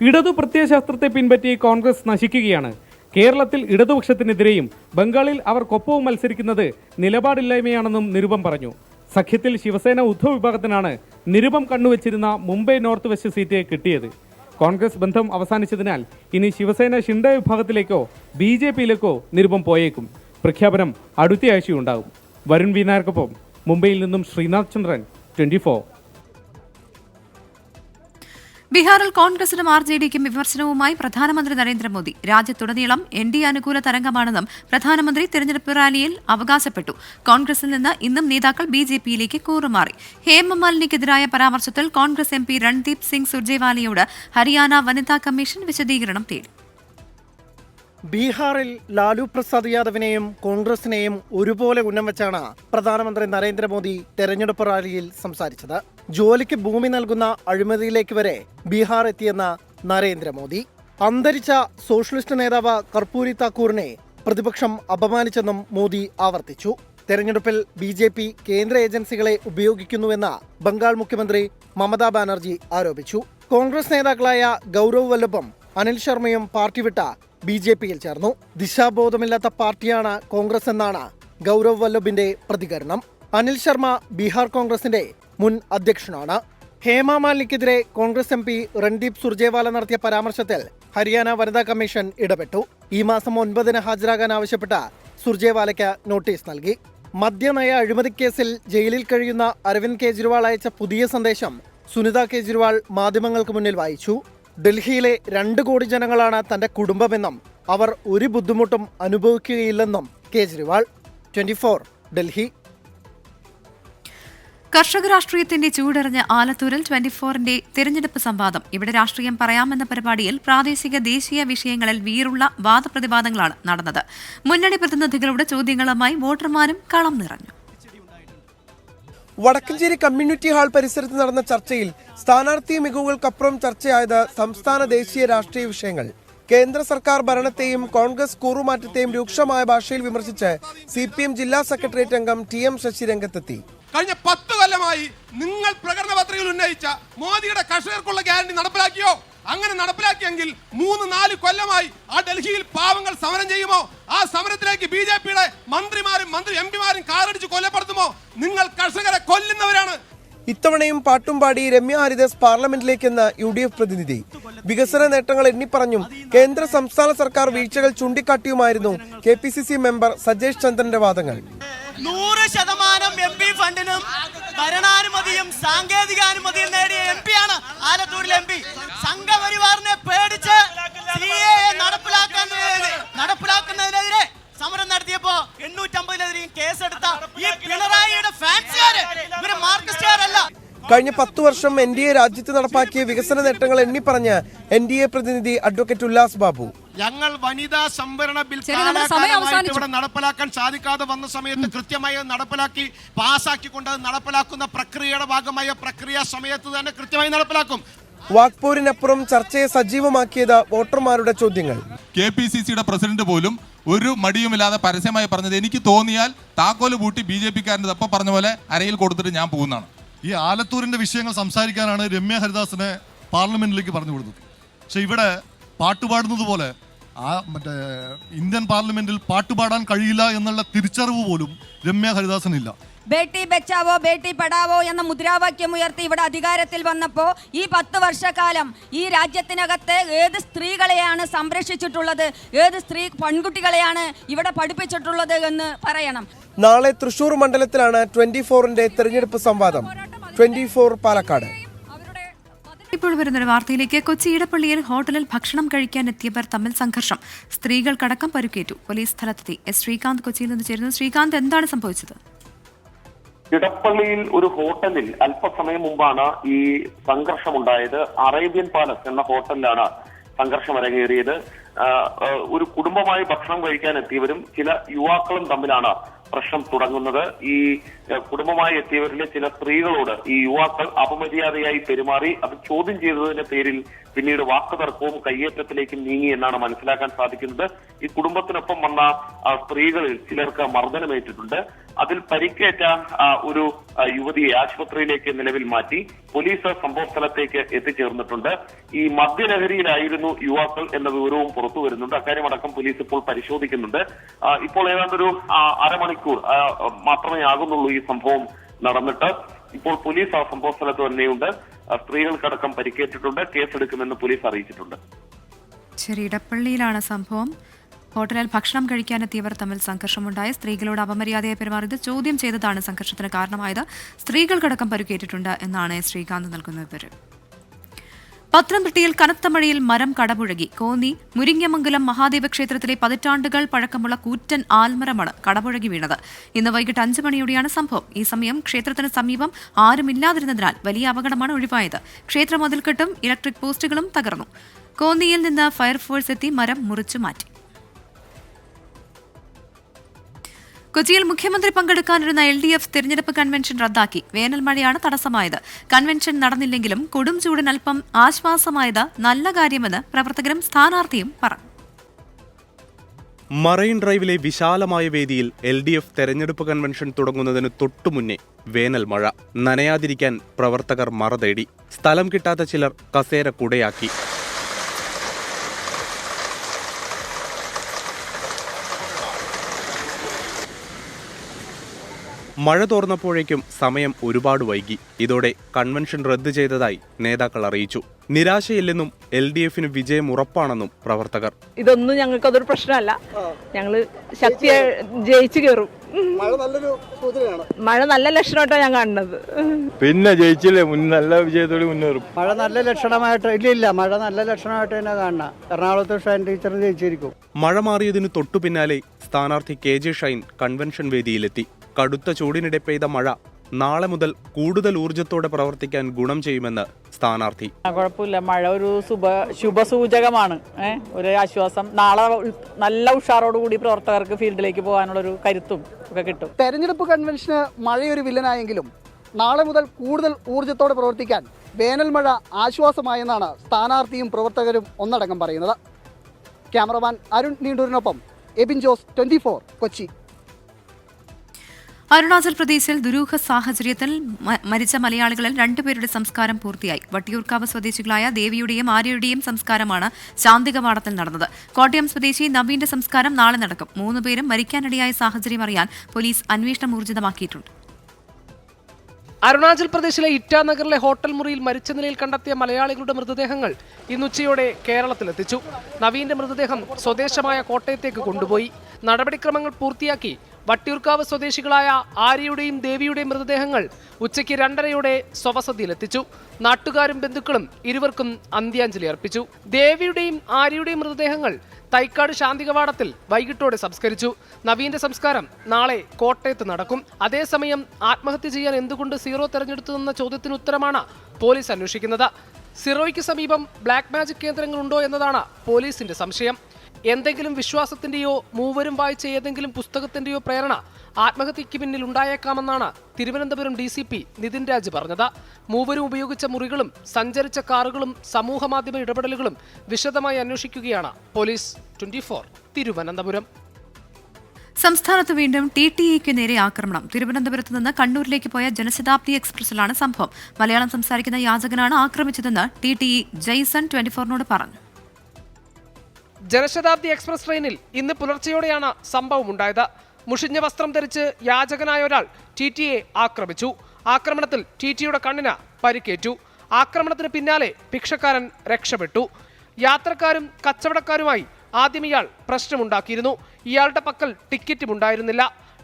ഇടതു പ്രത്യയശാസ്ത്രത്തെ പിൻപറ്റി കോൺഗ്രസ് നശിക്കുകയാണ്. കേരളത്തിൽ ഇടതുപക്ഷത്തിനെതിരെയും ബംഗാളിൽ അവർക്കൊപ്പവും മത്സരിക്കുന്നത് നിലപാടില്ലായ്മയാണെന്നും നിരുപം പറഞ്ഞു. സഖ്യത്തിൽ ശിവസേന ഉദ്ധവ് വിഭാഗത്തിനാണ് നിരുപം കണ്ണുവച്ചിരുന്ന മുംബൈ നോർത്ത് വെസ്റ്റ് സീറ്റ് കിട്ടിയത്. കോൺഗ്രസ് ബന്ധം അവസാനിച്ചതിനാൽ ഇനി ശിവസേന ഷിൻഡെ വിഭാഗത്തിലേക്കോ BJPയിലേക്കോ നിരുപം പോയേക്കും. പ്രഖ്യാപനം അടുത്തയാഴ്ചയുണ്ടാകും. വരുൺ വി നായർക്കൊപ്പം മുംബൈയിൽ നിന്നും ശ്രീനാഥ് ചന്ദ്രൻ, 24. ബീഹാറിൽ കോൺഗ്രസിനും RJDക്കും വിമർശനവുമായി പ്രധാനമന്ത്രി നരേന്ദ്രമോദി. രാജ്യത്തുടനീളം NDA അനുകൂല തരംഗമാണെന്നും പ്രധാനമന്ത്രി തെരഞ്ഞെടുപ്പ് റാലിയിൽ അവകാശപ്പെട്ടു. കോൺഗ്രസിൽ നിന്ന് ഇന്നും നേതാക്കൾ BJPയിലേക്ക് കൂറുമാറി. ഹേമമാലിനിക്കെതിരായ പരാമർശത്തിൽ കോൺഗ്രസ് MP രൺദീപ് സിംഗ് സുർജേവാലയോട് ഹരിയാന വനിതാ കമ്മീഷൻ വിശദീകരണം തേടി. ബീഹാറിൽ ലാലു പ്രസാദ് യാദവിനെയും കോൺഗ്രസിനെയും ഒരുപോലെ ഉന്നം വെച്ചാണ് പ്രധാനമന്ത്രി നരേന്ദ്രമോദി തെരഞ്ഞെടുപ്പ് റാലിയിൽ സംസാരിച്ചത്. ജോലിക്ക് ഭൂമി നൽകുന്ന അഴിമതിയിലേക്ക് വരെ ബീഹാർ എത്തിയെന്ന നരേന്ദ്രമോദി അന്തരിച്ച സോഷ്യലിസ്റ്റ് നേതാവ് കർപ്പൂരി താക്കൂറിനെ പ്രതിപക്ഷം അപമാനിച്ചെന്നും മോദി ആവർത്തിച്ചു. തെരഞ്ഞെടുപ്പിൽ BJP കേന്ദ്ര ഏജൻസികളെ ഉപയോഗിക്കുന്നുവെന്ന് ബംഗാൾ മുഖ്യമന്ത്രി മമതാ ബാനർജി ആരോപിച്ചു. കോൺഗ്രസ് നേതാക്കളായ ഗൗരവ് വല്ലഭും അനിൽ ശർമ്മയും പാർട്ടി വിട്ട BJPയിൽ ചേർന്നു. ദിശാബോധമില്ലാത്ത പാർട്ടിയാണ് കോൺഗ്രസ് എന്നാണ് ഗൗരവ് വല്ലഭിന്റെ പ്രതികരണം. അനിൽ ശർമ്മ ബീഹാർ കോൺഗ്രസിന്റെ മുൻ അധ്യക്ഷനാണ്. ഹേമമാലിനിക്കെതിരെ കോൺഗ്രസ് MP രൺദീപ് സുർജേവാല നടത്തിയ പരാമർശത്തിൽ ഹരിയാന വനിതാ കമ്മീഷൻ ഇടപെട്ടു. ഈ മാസം 9 ഹാജരാകാൻ ആവശ്യപ്പെട്ട സുർജേവാലയ്ക്ക് നോട്ടീസ് നൽകി. മദ്യനയ അഴിമതിക്കേസിൽ ജയിലിൽ കഴിയുന്ന അരവിന്ദ് കെജ്രിവാൾ അയച്ച പുതിയ സന്ദേശം സുനിത കേജ്രിവാൾ മാധ്യമങ്ങൾക്ക് മുന്നിൽ വായിച്ചു. ഡൽഹിയിലെ 2 കോടി ജനങ്ങളാണ് തന്റെ കുടുംബമെന്നും അവർ ഒരു ബുദ്ധിമുട്ടും അനുഭവിക്കുകയില്ലെന്നും കേജ്രിവാൾ. 24 ഡൽഹി. കർഷക രാഷ്ട്രീയത്തിന്റെ ചൂടറിഞ്ഞ ആലത്തൂരിൽ 24ന്റെ തിരഞ്ഞെടുപ്പ് സംവാദം. ഇവിടെ രാഷ്ട്രീയം പറയാമെന്ന പരിപാടിയിൽ പ്രാദേശിക ദേശീയ വിഷയങ്ങളിൽ വീറുള്ള വാദപ്രതിവാദങ്ങളാണ് നടന്നത്. മുന്നണി പ്രതിനിധികളുടെ ചോദ്യങ്ങളുമായി വോട്ടർമാരും കളം നിറഞ്ഞു. വടക്കഞ്ചേരി കമ്മ്യൂണിറ്റി ഹാൾ പരിസരത്ത് നടന്ന ചർച്ചയിൽ സ്ഥാനാർത്ഥി മികവുകൾക്കപ്പുറം ചർച്ചയായത് സംസ്ഥാന ദേശീയ രാഷ്ട്രീയ വിഷയങ്ങൾ. കേന്ദ്ര സർക്കാർ ഭരണത്തെയും കോൺഗ്രസ് കൂറുമാറ്റത്തെയും രൂക്ഷമായ ഭാഷയിൽ വിമർശിച്ച് CPM ജില്ലാ സെക്രട്ടേറിയറ്റ് അംഗം TM ശശി രംഗത്തെത്തി. കഴിഞ്ഞ 10 കൊല്ലമായി നിങ്ങൾ പ്രകടന പത്രികയിൽ ഉന്നയിച്ച മോദിയുടെ കർഷകർക്കുള്ള ഗ്യാരണ്ടി നടപ്പിലാക്കിയോ? അങ്ങനെ നടപ്പിലാക്കിയെങ്കിൽ 3-4 കൊല്ലമായി ആ ഡൽഹിയിൽ പാവങ്ങൾ സമരം ചെയ്യുമോ? ആ സമരത്തിലേക്ക് BJPയുടെ മന്ത്രിമാരും MP-മാരും കാറടിച്ച് കൊല്ലപ്പെടുത്തുമോ? നിങ്ങൾ കർഷകരെ കൊല്ലുന്നവരാണ്. ഇത്തവണയും പാട്ടും പാടി രമ്യ ഹരിദാസ് പാർലമെന്റിലേക്കെന്ന UDF പ്രതിനിധി. വികസന നേട്ടങ്ങൾ എണ്ണിപ്പറഞ്ഞും കേന്ദ്ര സംസ്ഥാന സർക്കാർ വീഴ്ചകൾ ചൂണ്ടിക്കാട്ടിയുമായിരുന്നു KPCC മെമ്പർ സജേഷ് ചന്ദ്രന്റെ വാദങ്ങൾ. 100% MP ഫണ്ടിനും ഭരണാനുമതിയും സാങ്കേതികാനുമതിയും നേടിയ MP-യാണ് ആലത്തൂരിലെ MP. സംഘപരിവാറിനെ പേടിച്ച് CAA നടപ്പിലാക്കുന്നതിനെതിരെ സമരം നടത്തിയപ്പോ 850-നെതിരെയും കേസെടുത്ത ഈ പിണറായിയുടെ ഫാൻസുകാര് ഇവര് മാർക്സിസ്റ്റുകാരല്ല. കഴിഞ്ഞ 10 വർഷം NDA രാജ്യത്ത് നടപ്പാക്കിയ വികസന നേട്ടങ്ങൾ എണ്ണിപ്പറഞ്ഞ NDA പ്രതിനിധി അഡ്വക്കേറ്റ് ഉല്ലാസ് ബാബു. ഞങ്ങൾ വനിതാ സംവരണ ബിൽ ഇവിടെ നടപ്പിലാക്കാൻ സാധിക്കാതെ വന്ന സമയത്ത് കൃത്യമായി നടപ്പിലാക്കി പാസ്സാക്കിക്കൊണ്ട് നടപ്പിലാക്കുന്ന പ്രക്രിയയുടെ ഭാഗമായ പ്രക്രിയ സമയത്ത് തന്നെ കൃത്യമായി നടപ്പിലാക്കും. വാക്പോരിനപ്പുറം ചർച്ചയെ സജീവമാക്കിയത് വോട്ടർമാരുടെ ചോദ്യങ്ങൾ. KPCCയുടെ പ്രസിഡന്റ് പോലും ഒരു മടിയുമില്ലാതെ പരസ്യമായി പറഞ്ഞത് എനിക്ക് തോന്നിയാൽ താക്കോല് പൂട്ടി BJP-കാരൻ്റെ തപ്പ പറഞ്ഞ പോലെ അരയിൽ കൊടുത്തിട്ട് ഞാൻ പോകുന്നതാണ്. ഈ ആലത്തൂരിന്റെ വിഷയങ്ങൾ സംസാരിക്കാനാണ് രമ്യ ഹരിദാസിനെ പാർലമെന്റിലേക്ക് പറഞ്ഞു കൊടുത്തത്. പക്ഷെ ഇവിടെ പാട്ടുപാടുന്നത് പോലെ മറ്റേ ഇന്ത്യൻ പാർലമെന്റിൽ പാട്ടുപാടാൻ കഴിയില്ല എന്നുള്ള തിരിച്ചറിവ് പോലും രമ്യ ഹരിദാസിനില്ല. ബേട്ടി ബച്ചാവോ ബേട്ടി പഠാവോ എന്ന മുദ്രാവാക്യം ഉയർത്തി ഇവിടെ അധികാരത്തിൽ വന്നപ്പോൾ ഈ 10 വർഷക്കാലം ഈ രാജ്യത്തിനകത്ത് ഏത് സ്ത്രീകളെയാണ് സംരക്ഷിച്ചിട്ടുള്ളത്, ഏത് പെൺകുട്ടികളെയാണ് ഇവിടെ പഠിപ്പിച്ചിട്ടുള്ളത് എന്ന് പറയണം. നാളെ തൃശൂർ മണ്ഡലത്തിലാണ് 24ന്റെ തെരഞ്ഞെടുപ്പ് സംവാദം. 24 പാലക്കാട്. ഇപ്പോൾ വരുന്നൊരു വാർത്തയിലേക്ക്. കൊച്ചി ഇടപ്പള്ളിയിൽ ഹോട്ടലിൽ ഭക്ഷണം കഴിക്കാൻ എത്തിയവർ തമ്മിൽ സംഘർഷം. സ്ത്രീകൾക്കടക്കം പരുക്കേറ്റു. പോലീസ് സ്ഥലത്തെത്തി. ശ്രീകാന്ത് കൊച്ചിയിൽ നിന്ന് ചേരുന്നു. ശ്രീകാന്ത്, എന്താണ് സംഭവിച്ചത്? ഇടപ്പള്ളിയിൽ ഒരു ഹോട്ടലിൽ അല്പസമയം മുമ്പാണ് ഈ സംഘർഷമുണ്ടായത്. അറേബ്യൻ പാലസ് എന്ന ഹോട്ടലിലാണ് സംഘർഷം അരങ്ങേറിയത്. ഒരു കുടുംബമായി ഭക്ഷണം കഴിക്കാൻ എത്തിയവരും ചില യുവാക്കളും തമ്മിലാണ് പ്രശ്നം തുടങ്ങുന്നത്. ഈ കുടുംബമായി എത്തിയവരിലെ ചില സ്ത്രീകളോട് ഈ യുവാക്കൾ അപമര്യാദയായി പെരുമാറി. അത് ചോദ്യം ചെയ്തതിന്റെ പേരിൽ പിന്നീട് വാക്കുതർക്കവും കയ്യേറ്റത്തിലേക്കും നീങ്ങി എന്നാണ് മനസ്സിലാക്കാൻ സാധിക്കുന്നത്. ഈ കുടുംബത്തിനൊപ്പം വന്ന സ്ത്രീകളിൽ ചിലർക്ക് മർദ്ദനമേറ്റിട്ടുണ്ട്. അതിൽ പരിക്കേറ്റ ഒരു യുവതിയെ ആശുപത്രിയിലേക്ക് നിലവിൽ മാറ്റി. പോലീസ് സംഭവ സ്ഥലത്തേക്ക് എത്തിച്ചേർന്നിട്ടുണ്ട്. ഈ മദ്യലഹരിയിലായിരുന്നു യുവാക്കൾ എന്ന വിവരവും പുറത്തു വരുന്നുണ്ട്. അക്കാര്യമടക്കം പോലീസ് ഇപ്പോൾ പരിശോധിക്കുന്നുണ്ട്. ഇപ്പോൾ ഏതാണ്ടൊരു അരമണിക്കൂർ മാത്രമേ ആകുന്നുള്ളൂ ഈ സംഭവം നടന്നിട്ട്. ഇപ്പോൾ പോലീസ് ആ സംഭവ സ്ഥലത്ത് തന്നെയുണ്ട്. സ്ത്രീകൾക്കടക്കം പരിക്കേറ്റിട്ടുണ്ട്. കേസെടുക്കുമെന്ന് പോലീസ് അറിയിച്ചിട്ടുണ്ട്. ശരി, ഇടപ്പള്ളിയിലാണ് സംഭവം. ഹോട്ടലിൽ ഭക്ഷണം കഴിക്കാനെത്തിയവർ തമ്മിൽ സംഘർഷമുണ്ടായി. സ്ത്രീകളോട് അപമര്യാദയായി പെരുമാറിയത് ചോദ്യം ചെയ്തതാണ് സംഘർഷത്തിന് കാരണമായത്. സ്ത്രീകൾക്കടക്കം പരുക്കേറ്റിട്ടുണ്ട് എന്നാണ് ശ്രീകാന്ത് നൽകുന്ന വിവരം. പത്തനംതിട്ടയിൽ കനത്ത മഴയിൽ മരം കടപുഴകി. കോന്നി മുരിങ്ങമംഗലം മഹാദേവ ക്ഷേത്രത്തിലെ പതിറ്റാണ്ടുകൾ പഴക്കമുള്ള കൂറ്റൻ ആൽമരമാണ് കടപുഴകി വീണത്. ഇന്ന് വൈകിട്ട് 5 മണിയോടെയാണ് സംഭവം. ഈ സമയം ക്ഷേത്രത്തിന് സമീപം ആരുമില്ലാതിരുന്നതിനാൽ വലിയ അപകടമാണ് ഒഴിവായത്. ക്ഷേത്ര മതിൽക്കെട്ടും ഇലക്ട്രിക് പോസ്റ്റുകളും തകർന്നു. കോന്നിയിൽ നിന്ന് ഫയർഫോഴ്സ് എത്തി മരം മുറിച്ചു മാറ്റി. കൊച്ചിയിൽ മുഖ്യമന്ത്രി പങ്കെടുക്കാനിരുന്ന LDF തെരഞ്ഞെടുപ്പ് കൺവെൻഷൻ റദ്ദാക്കി. വേനൽ മഴയാണ് തടസ്സമായത്. കൺവെൻഷൻ നടന്നില്ലെങ്കിലും കൊടും ചൂടിന് അല്പം ആശ്വാസമായത് നല്ല കാര്യമെന്ന് പ്രവർത്തകരും സ്ഥാനാർത്ഥിയും പറഞ്ഞു. മറൈൻ ഡ്രൈവിലെ വിശാലമായ വേദിയിൽ LDF തെരഞ്ഞെടുപ്പ് കൺവെൻഷൻ തുടങ്ങുന്നതിന് തൊട്ടുമുന്നേ വേനൽ മഴ. നനയാതിരിക്കാൻ പ്രവർത്തകർ മറ തേടി. സ്ഥലം കിട്ടാത്ത ചിലർ കസേര കുടയാക്കി. മഴ തോർന്നപ്പോഴേക്കും സമയം ഒരുപാട് വൈകി. ഇതോടെ കൺവെൻഷൻ റദ്ദു ചെയ്തതായി നേതാക്കൾ അറിയിച്ചു. നിരാശയില്ലെന്നും LDFന് വിജയം ഉറപ്പാണെന്നും പ്രവർത്തകർ. ഇതൊന്നും ഞങ്ങൾക്ക് അതൊരു പ്രശ്നമല്ല. ഞങ്ങള് ശക്തിയായി ജയിച്ചു കയറും. മഴ നല്ല ലക്ഷണമായിട്ടാണ് ഞാൻ കാണുന്നത്. പിന്നെ ജയിച്ചില്ലേ, നല്ല വിജയത്തോടെ മുന്നേറും. മഴ നല്ല ലക്ഷണമായിട്ട് ഇല്ല മഴ നല്ല ലക്ഷണമായിട്ട് തന്നെ കാണണം. എറണാകുളത്ത് ഷൈൻ ടീച്ചർ ജയിച്ചിരിക്കും. മഴ മാറിയതിനു തൊട്ടു പിന്നാലെ സ്ഥാനാർത്ഥി KJ ഷൈൻ കൺവെൻഷൻ വേദിയിലെത്തി. കടുത്ത ചൂടിനിടെ പെയ്ത മഴ നാളെ മുതൽ കൂടുതൽ ഊർജ്ജത്തോടെ പ്രവർത്തിക്കാൻ ഗുണം ചെയ്യുമെന്ന് സ്ഥാനാർത്ഥി. കുഴപ്പമില്ല, മഴ ഒരു ശുഭസൂചകമാണ്. ഒരു ആശ്വാസം. നാളെ നല്ല ഉഷാറോടുകൂടി പ്രവർത്തകർക്ക് ഫീൽഡിലേക്ക് പോകാനുള്ള ഒരു കരുത്തും ഒക്കെ കിട്ടും. തെരഞ്ഞെടുപ്പ് കൺവെൻഷന് മഴയൊരു വില്ലനായെങ്കിലും നാളെ മുതൽ കൂടുതൽ ഊർജ്ജത്തോടെ പ്രവർത്തിക്കാൻ വേനൽ മഴ ആശ്വാസമായെന്നാണ് സ്ഥാനാർത്ഥിയും പ്രവർത്തകരും ഒന്നടങ്കം പറയുന്നത്. ക്യാമറമാൻ അരുൺ നീണ്ടൂരിനൊപ്പം എബിൻ ജോസ്, 24 കൊച്ചി. അരുണാചൽ പ്രദേശിൽ ദുരൂഹ സാഹചര്യത്തിൽ മരിച്ച മലയാളികളിൽ 2 പേരുടെ സംസ്കാരം പൂർത്തിയായി. വട്ടിയൂർക്കാവ് സ്വദേശികളായ ദേവിയുടെയും ആര്യയുടെയും സംസ്കാരമാണ് ശാന്തികവാടത്തിൽ നടന്നത്. കോട്ടയം സ്വദേശി നവീന്റെ സംസ്കാരം നാളെ നടക്കും. 3 പേരും മരിക്കാനിടയായ സാഹചര്യം അറിയാൻ പോലീസ് അന്വേഷണം ഊർജിതമാക്കിയിട്ടുണ്ട്. അരുണാചൽ പ്രദേശിലെ ഇറ്റാനഗറിലെ ഹോട്ടൽ മുറിയിൽ മരിച്ച നിലയിൽ കണ്ടെത്തിയ മലയാളികളുടെ മൃതദേഹങ്ങൾ ഇന്നുച്ചയോടെ കേരളത്തിലെത്തിച്ചു. നവീന്റെ മൃതദേഹം സ്വദേശമായ കോട്ടയത്തേക്ക് കൊണ്ടുപോയി. നടപടിക്രമങ്ങൾ പൂർത്തിയാക്കി വട്ടിയൂർക്കാവ് സ്വദേശികളായ ആര്യയുടെയും ദേവിയുടെയും മൃതദേഹങ്ങൾ ഉച്ചയ്ക്ക് 2:30 സ്വവസതിയിലെത്തിച്ചു. നാട്ടുകാരും ബന്ധുക്കളും ഇരുവർക്കും അന്ത്യാഞ്ജലി അർപ്പിച്ചു. ദേവിയുടെയും ആര്യയുടെയും മൃതദേഹങ്ങൾ തൈക്കാട് ശാന്തികവാടത്തിൽ വൈകിട്ടോടെ സംസ്കരിച്ചു. നവീന്റെ സംസ്കാരം നാളെ കോട്ടയത്ത് നടക്കും. അതേസമയം ആത്മഹത്യ ചെയ്യാൻ എന്തുകൊണ്ട് സീറോ തെരഞ്ഞെടുത്തതെന്ന ചോദ്യത്തിന് ഉത്തരമാണ് പോലീസ് അന്വേഷിക്കുന്നത്. സീറോയ്ക്ക് സമീപം ബ്ലാക്ക് മാജിക് കേന്ദ്രങ്ങളുണ്ടോ എന്നതാണ് പോലീസിന്റെ സംശയം. എന്തെങ്കിലും വിശ്വാസത്തിന്റെയോ മൂവരും വായിച്ച ഏതെങ്കിലും പുസ്തകത്തിന്റെയോ പ്രേരണ ആത്മഹത്യയ്ക്ക് പിന്നിൽ ഉണ്ടായേക്കാമെന്നാണ് തിരുവനന്തപുരം DCP നിതിൻ രാജ് പറഞ്ഞത്. മൂവരും ഉപയോഗിച്ച മുറികളും സഞ്ചരിച്ച കാറുകളും സമൂഹമാധ്യമ ഇടപെടലുകളും വിശദമായി അന്വേഷിക്കുകയാണ് പോലീസ്. 24 തിരുവനന്തപുരം. സംസ്ഥാനത്ത് വീണ്ടും TTEക്ക് നേരെ ആക്രമണം. തിരുവനന്തപുരത്ത് നിന്ന് കണ്ണൂരിലേക്ക് പോയ ജനശതാബ്ദി എക്സ്പ്രസിലാണ് സംഭവം. മലയാളം സംസാരിക്കുന്ന യാചകനാണ് ആക്രമിച്ചതെന്ന് TTE ജയ്സൺ 24നോട് പറഞ്ഞു. ജനശതാബ്ദി എക്സ്പ്രസ് ട്രെയിനിൽ ഇന്ന് പുലർച്ചെയോടെയാണ് സംഭവമുണ്ടായത്. മുഷിഞ്ഞ വസ്ത്രം ധരിച്ച് യാചകനായ ഒരാൾ TTയെ ആക്രമിച്ചു. ആക്രമണത്തിൽ TTയുടെ കണ്ണിന് പരിക്കേറ്റു. ആക്രമണത്തിന് പിന്നാലെ ഭിക്ഷക്കാരൻ രക്ഷപ്പെട്ടു. യാത്രക്കാരും കച്ചവടക്കാരുമായി ആദ്യം ഇയാൾ പ്രശ്നമുണ്ടാക്കിയിരുന്നു. ഇയാളുടെ പക്കൽ ടിക്കറ്റും ഉണ്ടായിരുന്നില്ല.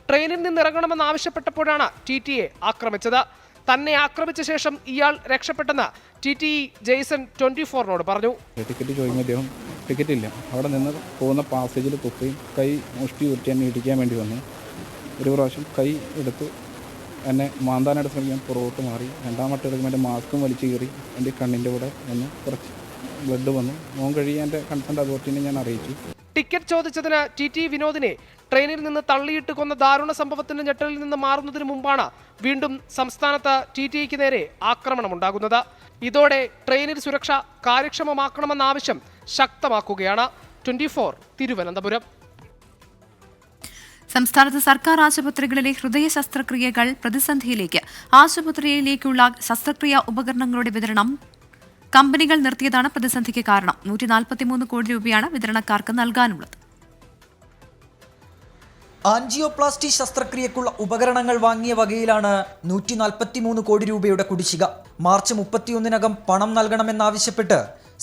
ട്രെയിനിൽ നിന്ന് ഇറങ്ങണമെന്നാവശ്യപ്പെട്ടപ്പോഴാണ് TTയെ ആക്രമിച്ചത്. തന്നെ ആക്രമിച്ച ശേഷം ഇയാൾ രക്ഷപ്പെട്ടെന്ന് TTE ജയ്സൺ 24നോട് പറഞ്ഞു. ടിക്കറ്റ് ചോദിക്കുമ്പോൾ അദ്ദേഹം ടിക്കറ്റ് ഇല്ല. അവിടെ നിന്ന് പോകുന്ന പാസേജിൽ തുപ്പയും കൈ മുഷ്ടി ഉരുട്ടി എന്നെ ഇടിക്കാൻ വേണ്ടി വന്നു. ഒരു പ്രാവശ്യം കൈ എടുത്ത് എന്നെ മാന്താനായിട്ട് ശ്രമിക്കാൻ പുറകോട്ട് മാറി. രണ്ടാമത്തെ എടുക്കുമ്പോൾ എൻ്റെ മാസ്കും വലിച്ചു കയറി എൻ്റെ കണ്ണിൻ്റെ കൂടെ വന്ന് കുറച്ച് ബ്ലഡ് വന്നു. മോൻ കഴിയാൻ എൻ്റെ കൺസേൺ അതോറിറ്റിനെ ഞാൻ അറിയിച്ചു. ടിക്കറ്റ് ചോദിച്ചതിന് TT വിനോദിനെ ട്രെയിനിൽ നിന്ന് തള്ളിയിട്ട് കൊന്ന ദാരുണ സംഭവത്തിന്റെ ഞെട്ടലിൽ നിന്ന് മാറുന്നതിന് മുമ്പാണ് വീണ്ടും സംസ്ഥാനത്ത് TTക്ക് നേരെ ആക്രമണമുണ്ടാകുന്നത്. ഇതോടെ ട്രെയിനിൽ സുരക്ഷ കാര്യക്ഷമമാക്കണമെന്ന ആവശ്യം ശക്തമാക്കുകയാണ്. 24 തിരുവനന്തപുരം. സംസ്ഥാനത്ത് സർക്കാർ ആശുപത്രികളിലെ ഹൃദയ ശസ്ത്രക്രിയകൾ പ്രതിസന്ധിയിലേക്ക്. ആശുപത്രിയിലേക്കുള്ള ശസ്ത്രക്രിയാ ഉപകരണങ്ങളുടെ വിതരണം കമ്പനികൾ നിർത്തിയതാണ് പ്രതിസന്ധിക്ക് കാരണം. 143 കോടി രൂപയാണ് വിതരണക്കാർക്ക് നൽകാനുള്ളത്. ആൻജിയോപ്ലാസ്റ്റി ശസ്ത്രക്രിയക്കുള്ള ഉപകരണങ്ങൾ വാങ്ങിയ വകയിലാണ് 143 കോടി രൂപയുടെ കുടിശ്ശിക. മാർച്ച് 31-നകം പണം നൽകണമെന്നാവശ്യപ്പെട്ട്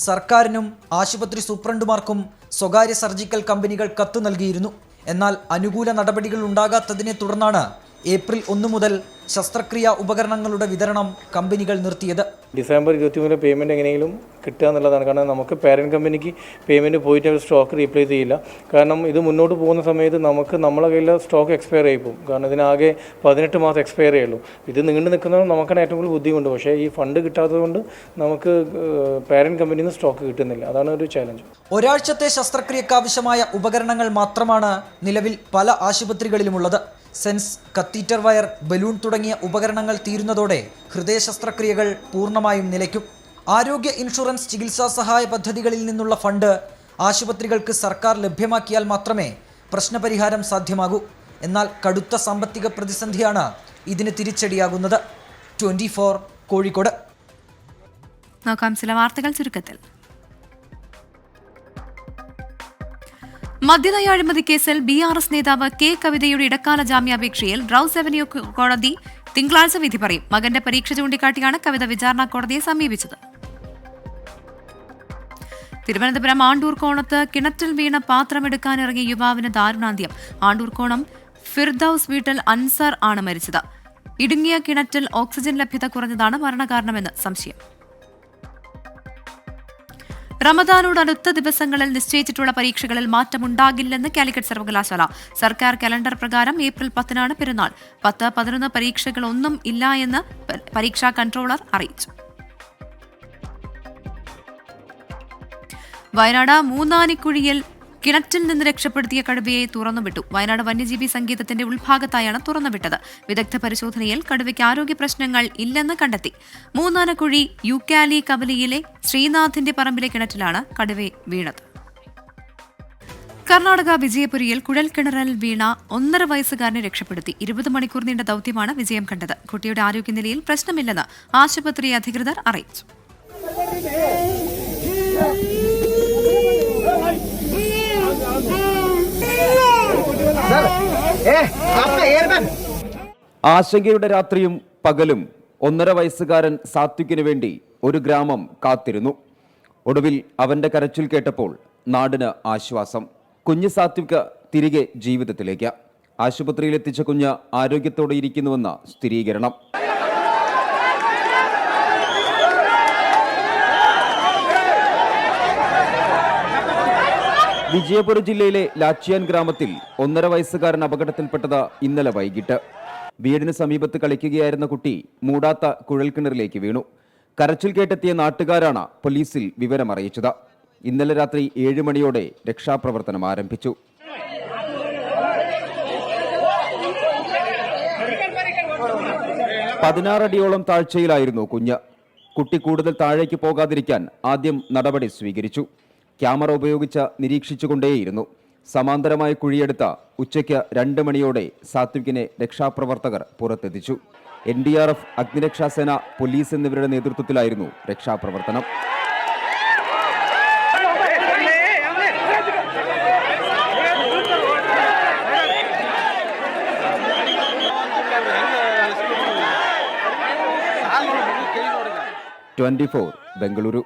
സർക്കാരിനും ആശുപത്രി സൂപ്രണ്ടുമാർക്കും സ്വകാര്യ സർജിക്കൽ കമ്പനികൾ കത്ത് നൽകിയിരുന്നു. എന്നാൽ അനുകൂല നടപടികൾ ഉണ്ടാകാത്തതിനെ തുടർന്നാണ് ഏപ്രിൽ 1 മുതൽ ശസ്ത്രക്രിയാ ഉപകരണങ്ങളുടെ വിതരണം കമ്പനികൾ നിർത്തിയത്. ഡിസംബർ 23 പേയ്മെൻറ്റ് എങ്ങനെയെങ്കിലും കിട്ടുക എന്നുള്ളതാണ്. കാരണം നമുക്ക് പാരൻറ്റ് കമ്പനിക്ക് പേയ്മെൻറ്റ് പോയിട്ട് അവർ സ്റ്റോക്ക് റീപ്ലേസ് ചെയ്യില്ല. കാരണം ഇത് മുന്നോട്ട് പോകുന്ന സമയത്ത് നമ്മളെ കയ്യിൽ സ്റ്റോക്ക് എക്സ്പയർ ആയി പോകും. കാരണം ഇതിനാകെ 18 മാസം എക്സ്പയർ ചെയ്യുള്ളൂ. ഇത് നീണ്ടു നിൽക്കുന്നത് നമുക്കാണ് ഏറ്റവും കൂടുതൽ ബുദ്ധിമുട്ട്. പക്ഷേ ഈ ഫണ്ട് കിട്ടാത്തത് കൊണ്ട് നമുക്ക് പാരൻറ്റ് കമ്പനിയിൽ നിന്ന് സ്റ്റോക്ക് കിട്ടുന്നില്ല. അതാണ് ഒരു ചാലഞ്ച്. ഒരാഴ്ചത്തെ ശസ്ത്രക്രിയക്ക് ആവശ്യമായ ഉപകരണങ്ങൾ മാത്രമാണ് നിലവിൽ പല ആശുപത്രികളിലുമുള്ളത്. സെൻസ്, കത്തീറ്റർ വയർ, ബലൂൺ തുടങ്ങിയ ഉപകരണങ്ങൾ തീരുന്നതോടെ ഹൃദയ ശസ്ത്രക്രിയകൾ പൂർണ്ണമായും നിലയ്ക്കും. ആരോഗ്യ ഇൻഷുറൻസ് ചികിത്സാ സഹായ പദ്ധതികളിൽ നിന്നുള്ള ഫണ്ട് ആശുപത്രികൾക്ക് സർക്കാർ ലഭ്യമാക്കിയാൽ മാത്രമേ പ്രശ്നപരിഹാരം സാധ്യമാകൂ. എന്നാൽ കടുത്ത സാമ്പത്തിക പ്രതിസന്ധിയാണ് ഇതിന് തിരിച്ചടിയാകുന്നത്. 24 കോഴിക്കോട്. നോക്കാം ചില വാർത്തകൾ ചുരുക്കത്തിൽ. മദ്യനയ അഴിമതി കേസിൽ BRS നേതാവ് K കവിതയുടെ ഇടക്കാല ജാമ്യാപേക്ഷയിൽ റൌസ് അവന്യൂ കോടതി തിങ്കളാഴ്ച വിധി പറയും. മകന്റെ പരീക്ഷ ചൂണ്ടിക്കാട്ടിയാണ് കവിത വിചാരണ കോടതിയെ സമീപിച്ചത്. തിരുവനന്തപുരം ആണ്ടൂർക്കോണത്ത് കിണറ്റിൽ വീണ പാത്രമെടുക്കാനിറങ്ങിയ യുവാവിന് ദാരുണാന്ത്യം. ആണ്ടൂർക്കോണം ഫിർദൌസ് വീട്ടിൽ അൻസർ ആണ് മരിച്ചത്. ഇടുങ്ങിയ കിണറ്റിൽ ഓക്സിജൻ ലഭ്യത കുറഞ്ഞതാണ് മരണകാരണമെന്ന് സംശയം. റമദാനോട് അടുത്ത ദിവസങ്ങളിൽ നിശ്ചയിച്ചിട്ടുള്ള പരീക്ഷകളിൽ മാറ്റമുണ്ടാകില്ലെന്ന് കാലിക്കറ്റ് സർവകലാശാല. സർക്കാർ കലണ്ടർ പ്രകാരം ഏപ്രിൽ 10-നാണ് പെരുന്നാൾ. 10, 11 പരീക്ഷകളൊന്നും ഇല്ല എന്ന് പരീക്ഷാ കൺട്രോളർ അറിയിച്ചു. വയനാട് മൂന്നാനിക്കുഴിയിൽ കിണറ്റിൽ നിന്ന് രക്ഷപ്പെടുത്തിയ കടുവയെ തുറന്നുവിട്ടു. വയനാട് വന്യജീവി സങ്കേതത്തിന്റെ ഉൾഭാഗത്തായാണ് തുറന്നുവിട്ടത്. വിദഗ്ധ പരിശോധനയിൽ കടുവയ്ക്ക് ആരോഗ്യ പ്രശ്നങ്ങൾ ഇല്ലെന്ന് കണ്ടെത്തി. മൂന്നാനക്കുഴി യുക്കാലി കവലിയിലെ ശ്രീനാഥിന്റെ പറമ്പിലെ കിണറ്റിലാണ് കടുവ വീണത്. കർണാടക വിജയപുരിയിൽ കുഴൽക്കിണറിൽ വീണ 1.5 വയസ്സുകാരനെ രക്ഷപ്പെടുത്തി. 20 മണിക്കൂർ നീണ്ട ദൌത്യമാണ് വിജയം കണ്ടത്. കുട്ടിയുടെ ആരോഗ്യനിലയിൽ പ്രശ്നമില്ലെന്ന് ആശുപത്രി അധികൃതർ അറിയിച്ചു. ആശങ്കയുടെ രാത്രിയും പകലും 1.5 വയസ്സുകാരൻ സാത്വിക്കിനു വേണ്ടി ഒരു ഗ്രാമം കാത്തിരുന്നു. ഒടുവിൽ അവന്റെ കരച്ചിൽ കേട്ടപ്പോൾ നാടിന് ആശ്വാസം. കുഞ്ഞ് സാത്വിക തിരികെ ജീവിതത്തിലേക്ക്. ആശുപത്രിയിലെത്തിച്ച കുഞ്ഞ് ആരോഗ്യത്തോടെ ഇരിക്കുന്നുവെന്ന സ്ഥിരീകരണം. വിജയപുര ജില്ലയിലെ ലാച്ചിയാൻ ഗ്രാമത്തിൽ 1.5 വയസ്സുകാരൻ അപകടത്തിൽപ്പെട്ടത് ഇന്നലെ വൈകിട്ട്. വീടിന് സമീപത്ത് കളിക്കുകയായിരുന്ന കുട്ടി മൂടാത്ത കുഴൽക്കിണറിലേക്ക് വീണു. കരച്ചിൽ കേട്ടെത്തിയ നാട്ടുകാരാണ് പോലീസിൽ വിവരമറിയിച്ചത്. ഇന്നലെ രാത്രി 7 മണിയോടെ രക്ഷാപ്രവർത്തനം ആരംഭിച്ചു. പതിനാറടിയോളം താഴ്ചയിലായിരുന്നു കുഞ്ഞ്. കുട്ടി കൂടുതൽ താഴേക്ക് പോകാതിരിക്കാൻ ആദ്യം നടപടി സ്വീകരിച്ചു. ക്യാമറ ഉപയോഗിച്ച് നിരീക്ഷിച്ചുകൊണ്ടേയിരുന്നു. സമാന്തരമായ കുഴിയെടുത്ത ഉച്ചയ്ക്ക് 2 മണിയോടെ സാത്വികിനെ രക്ഷാപ്രവർത്തകർ പുറത്തെത്തിച്ചു. NDRF, അഗ്നിരക്ഷാസേന, പോലീസ് എന്നിവരുടെ നേതൃത്വത്തിലായിരുന്നു രക്ഷാപ്രവർത്തനം. ബംഗളൂരു.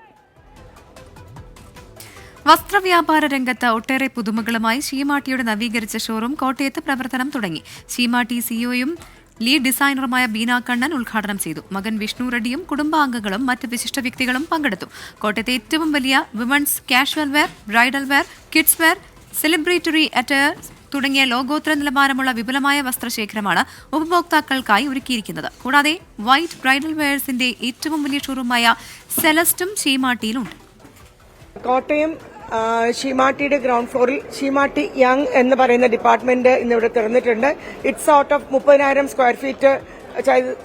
വസ്ത്രവ്യാപാര രംഗത്ത് ഒട്ടേറെ പുതുമകളുമായി ഷീമാട്ടിയുടെ നവീകരിച്ച ഷോറൂം കോട്ടയത്ത് പ്രവർത്തനം തുടങ്ങി. ഷീമാട്ടി സിഇഒയും ലീഡ് ഡിസൈനറുമായ ബീന കണ്ണൻ ഉദ്ഘാടനം ചെയ്തു. മകൻ വിഷ്ണു റെഡ്ഡിയും കുടുംബാംഗങ്ങളും മറ്റ് വിശിഷ്ട വ്യക്തികളും പങ്കെടുത്തു. കോട്ടയത്തെ ഏറ്റവും വലിയ women's casual wear, bridal wear, kids wear, celebratory attire തുടങ്ങിയ ലോകോത്തര നിലവാരമുള്ള വിപുലമായ വസ്ത്രശേഖരമാണ് ഉപഭോക്താക്കൾക്കായി ഒരുക്കിയിരിക്കുന്നത്. കൂടാതെ വൈറ്റ് ബ്രൈഡൽ വെയേഴ്സിന്റെ ഏറ്റവും വലിയ ഷോറൂമായ സെലസ്റ്റും ഷീമാട്ടിയിലുണ്ട്. കോട്ടയം ഷീമാട്ടിയുടെ ഗ്രൗണ്ട് ഫ്ലോറിൽ ഷീമാട്ടി യങ് എന്ന് പറയുന്ന ഡിപ്പാർട്ട്മെന്റ് ഇന്നിവിടെ തുറന്നിട്ടുണ്ട്. It's out of 30,000 square feet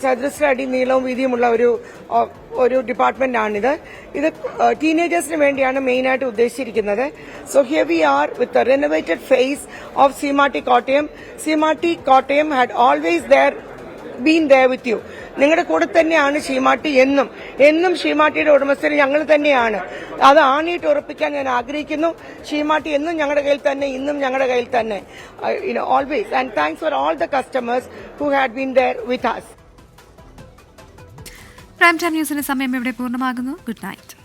ചതുരശ്ര അടി നീളവും വീതിയുമുള്ള ഒരു ഡിപ്പാർട്ട്മെന്റ് ആണിത്. ഇത് ടീനേജേഴ്സിന് വേണ്ടിയാണ് മെയിനായിട്ട് ഉദ്ദേശിച്ചിരിക്കുന്നത്. So here we are with a renovated face of Seematti Kottayam. Seematti Kottayam had always been there with you. നിങ്ങളുടെ കൂടെ തന്നെയാണ് ഷീമാട്ടി. എന്നും ഷീമാട്ടിയുടെ ഉടമസ്ഥർ ഞങ്ങൾ തന്നെയാണ്. അത് ആണിയിട്ട് ഉറപ്പിക്കാൻ ഞാൻ ആഗ്രഹിക്കുന്നു. ഷീമാട്ടി എന്നും ഞങ്ങളുടെ കയ്യിൽ തന്നെ, ഇന്നും ഞങ്ങളുടെ കയ്യിൽ തന്നെ, always. And thanks for all the customers who had been there with us. Prime time ന്യൂസിന്റെ സമയം ഇവിടെ പൂർണ്ണമാകുന്നു. Good night.